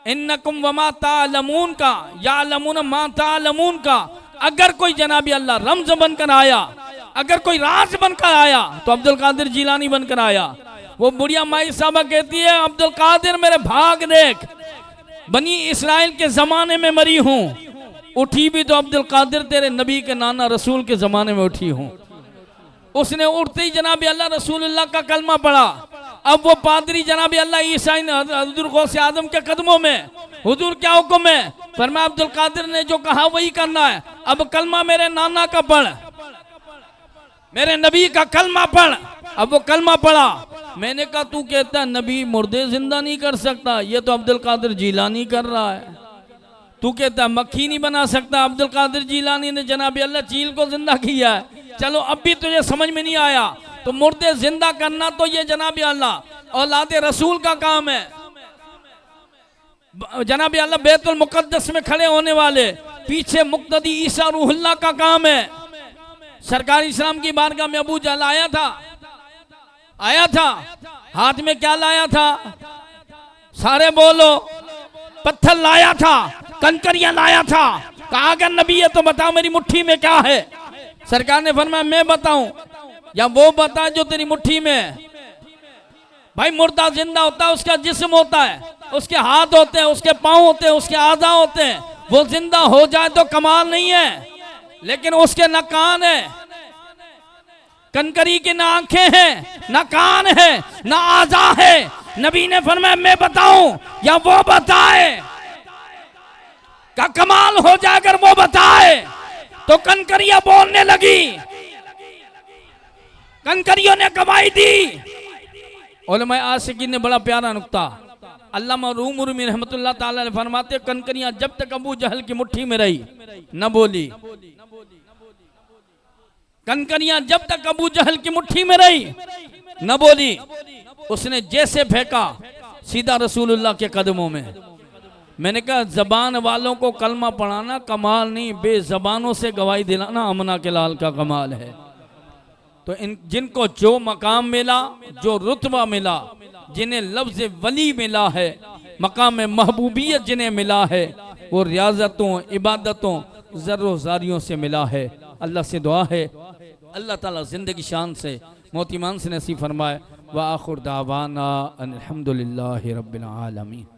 इन्नकुम वमा तालमून का यालमून मा तालमून का। अगर कोई जनाबी अल्लाह रमज बनकर आया, अगर कोई राज बनकर आया तो अब्दुल कादिर जिलानी बनकर आया। वो बुढ़िया माई साहबा कहती है अब्दुल कादिर मेरे भाग देख, बनी इस्राइल के जमाने में मरी हूं, उठी भी तो अब्दुल कादिर तेरे नबी के नाना रसूल के जमाने में उठी हूं। उसने उठते ही जनाब अल्लाह रसूलुल्लाह का कलमा पढ़ा। अब वो पादरी जनाब अल्लाह ईसा हुजूर गौसे आदम के कदमों में, हुजूर क्या हुक्म है? फरमाया अब्दुल कादिर ने जो कहा वही करना है। अब कलमा मेरे नाना का पढ़, मेरे नबी का कलमा पढ़। अब वो कलमा पढ़ा। मैंने कहा तू कहता है नबी मुर्दे जिंदा नहीं कर सकता, ये तो अब्दुल कादिर जिलानी कर रहा है। तू कहता है मक्खी नहीं बना सकता, अब्दुल कादिर जिलानी ने जनाब अल्लाह चील को जिंदा किया है। चलो अब भी तुझे समझ में नहीं आया तो मुर्दे जिंदा करना तो ये जनाब अल्लाह औलाद रसूल का काम है। जनाब अल्लाह बैतुल मुकद्दस में खड़े होने वाले पीछे मुक्तदी ईसा रूहुल्लाह का काम है। सरकार इस्लाम की बारगाह में अबू जहल आया था, हाथ में क्या लाया था? सारे बोलो। पत्थर लाया था, कंकरियां लाया था। कहा अगर नबी है तो बताओ मेरी मुट्ठी में क्या है? सरकार ने फरमाया मैं बताऊं या वो बता जो तेरी मुट्ठी में है? भाई मुर्दा जिंदा होता है, उसका जिस्म होता है, उसके हाथ होते हैं, उसके पांव होते हैं, उसके आज़ा होते हैं। वो जिंदा हो जाए तो कमाल नहीं है, लेकिन उसके न कान है, कनकरी की ना आंखें हैं, ना कान है, ना आज़ा है। नबी ने फरमाया मैं बताऊं या वो बताए? का कमाल हो जाए अगर वो बताए। तो कनकरियां बोलने लगी, कनकरियों ने गवाही दी। उलमा आशिकीन ने बड़ा प्यारा नुक्ता अल्लामा रूम उर्मी रहमतुल्लाह ताला अलैह फरमाते कनकरियां जब तक अबू जहल की मुट्ठी में रही न बोली। कनकरियां जब तक अबू जहल की मुट्ठी में रही न बोली। उसने जैसे फेंका सीधा रसूलुल्लाह के कदमों में। मैंने कहा जबान वालों को कलमा पढ़ाना कमाल नहीं, बेजबानों से गवाही दिलाना अमना के लाल का कमाल है। तो इन जिनको जो मकाम मिला, जो रुतबा मिला, जिन्हें लफ्ज वली मिला है, मकाम महबूबियत जिन्हें मिला है, वो रियाजतों, इबादतों, ज़र्रो-ज़ारियों से मिला है। अल्लाह से दुआ है अल्लाह ताला ज़िंदगी शान से मोतीमान से नसीब फरमाए। व आखिर दावाना अनिल हम्दुलिल्लाहि रब्बिल आलमीन।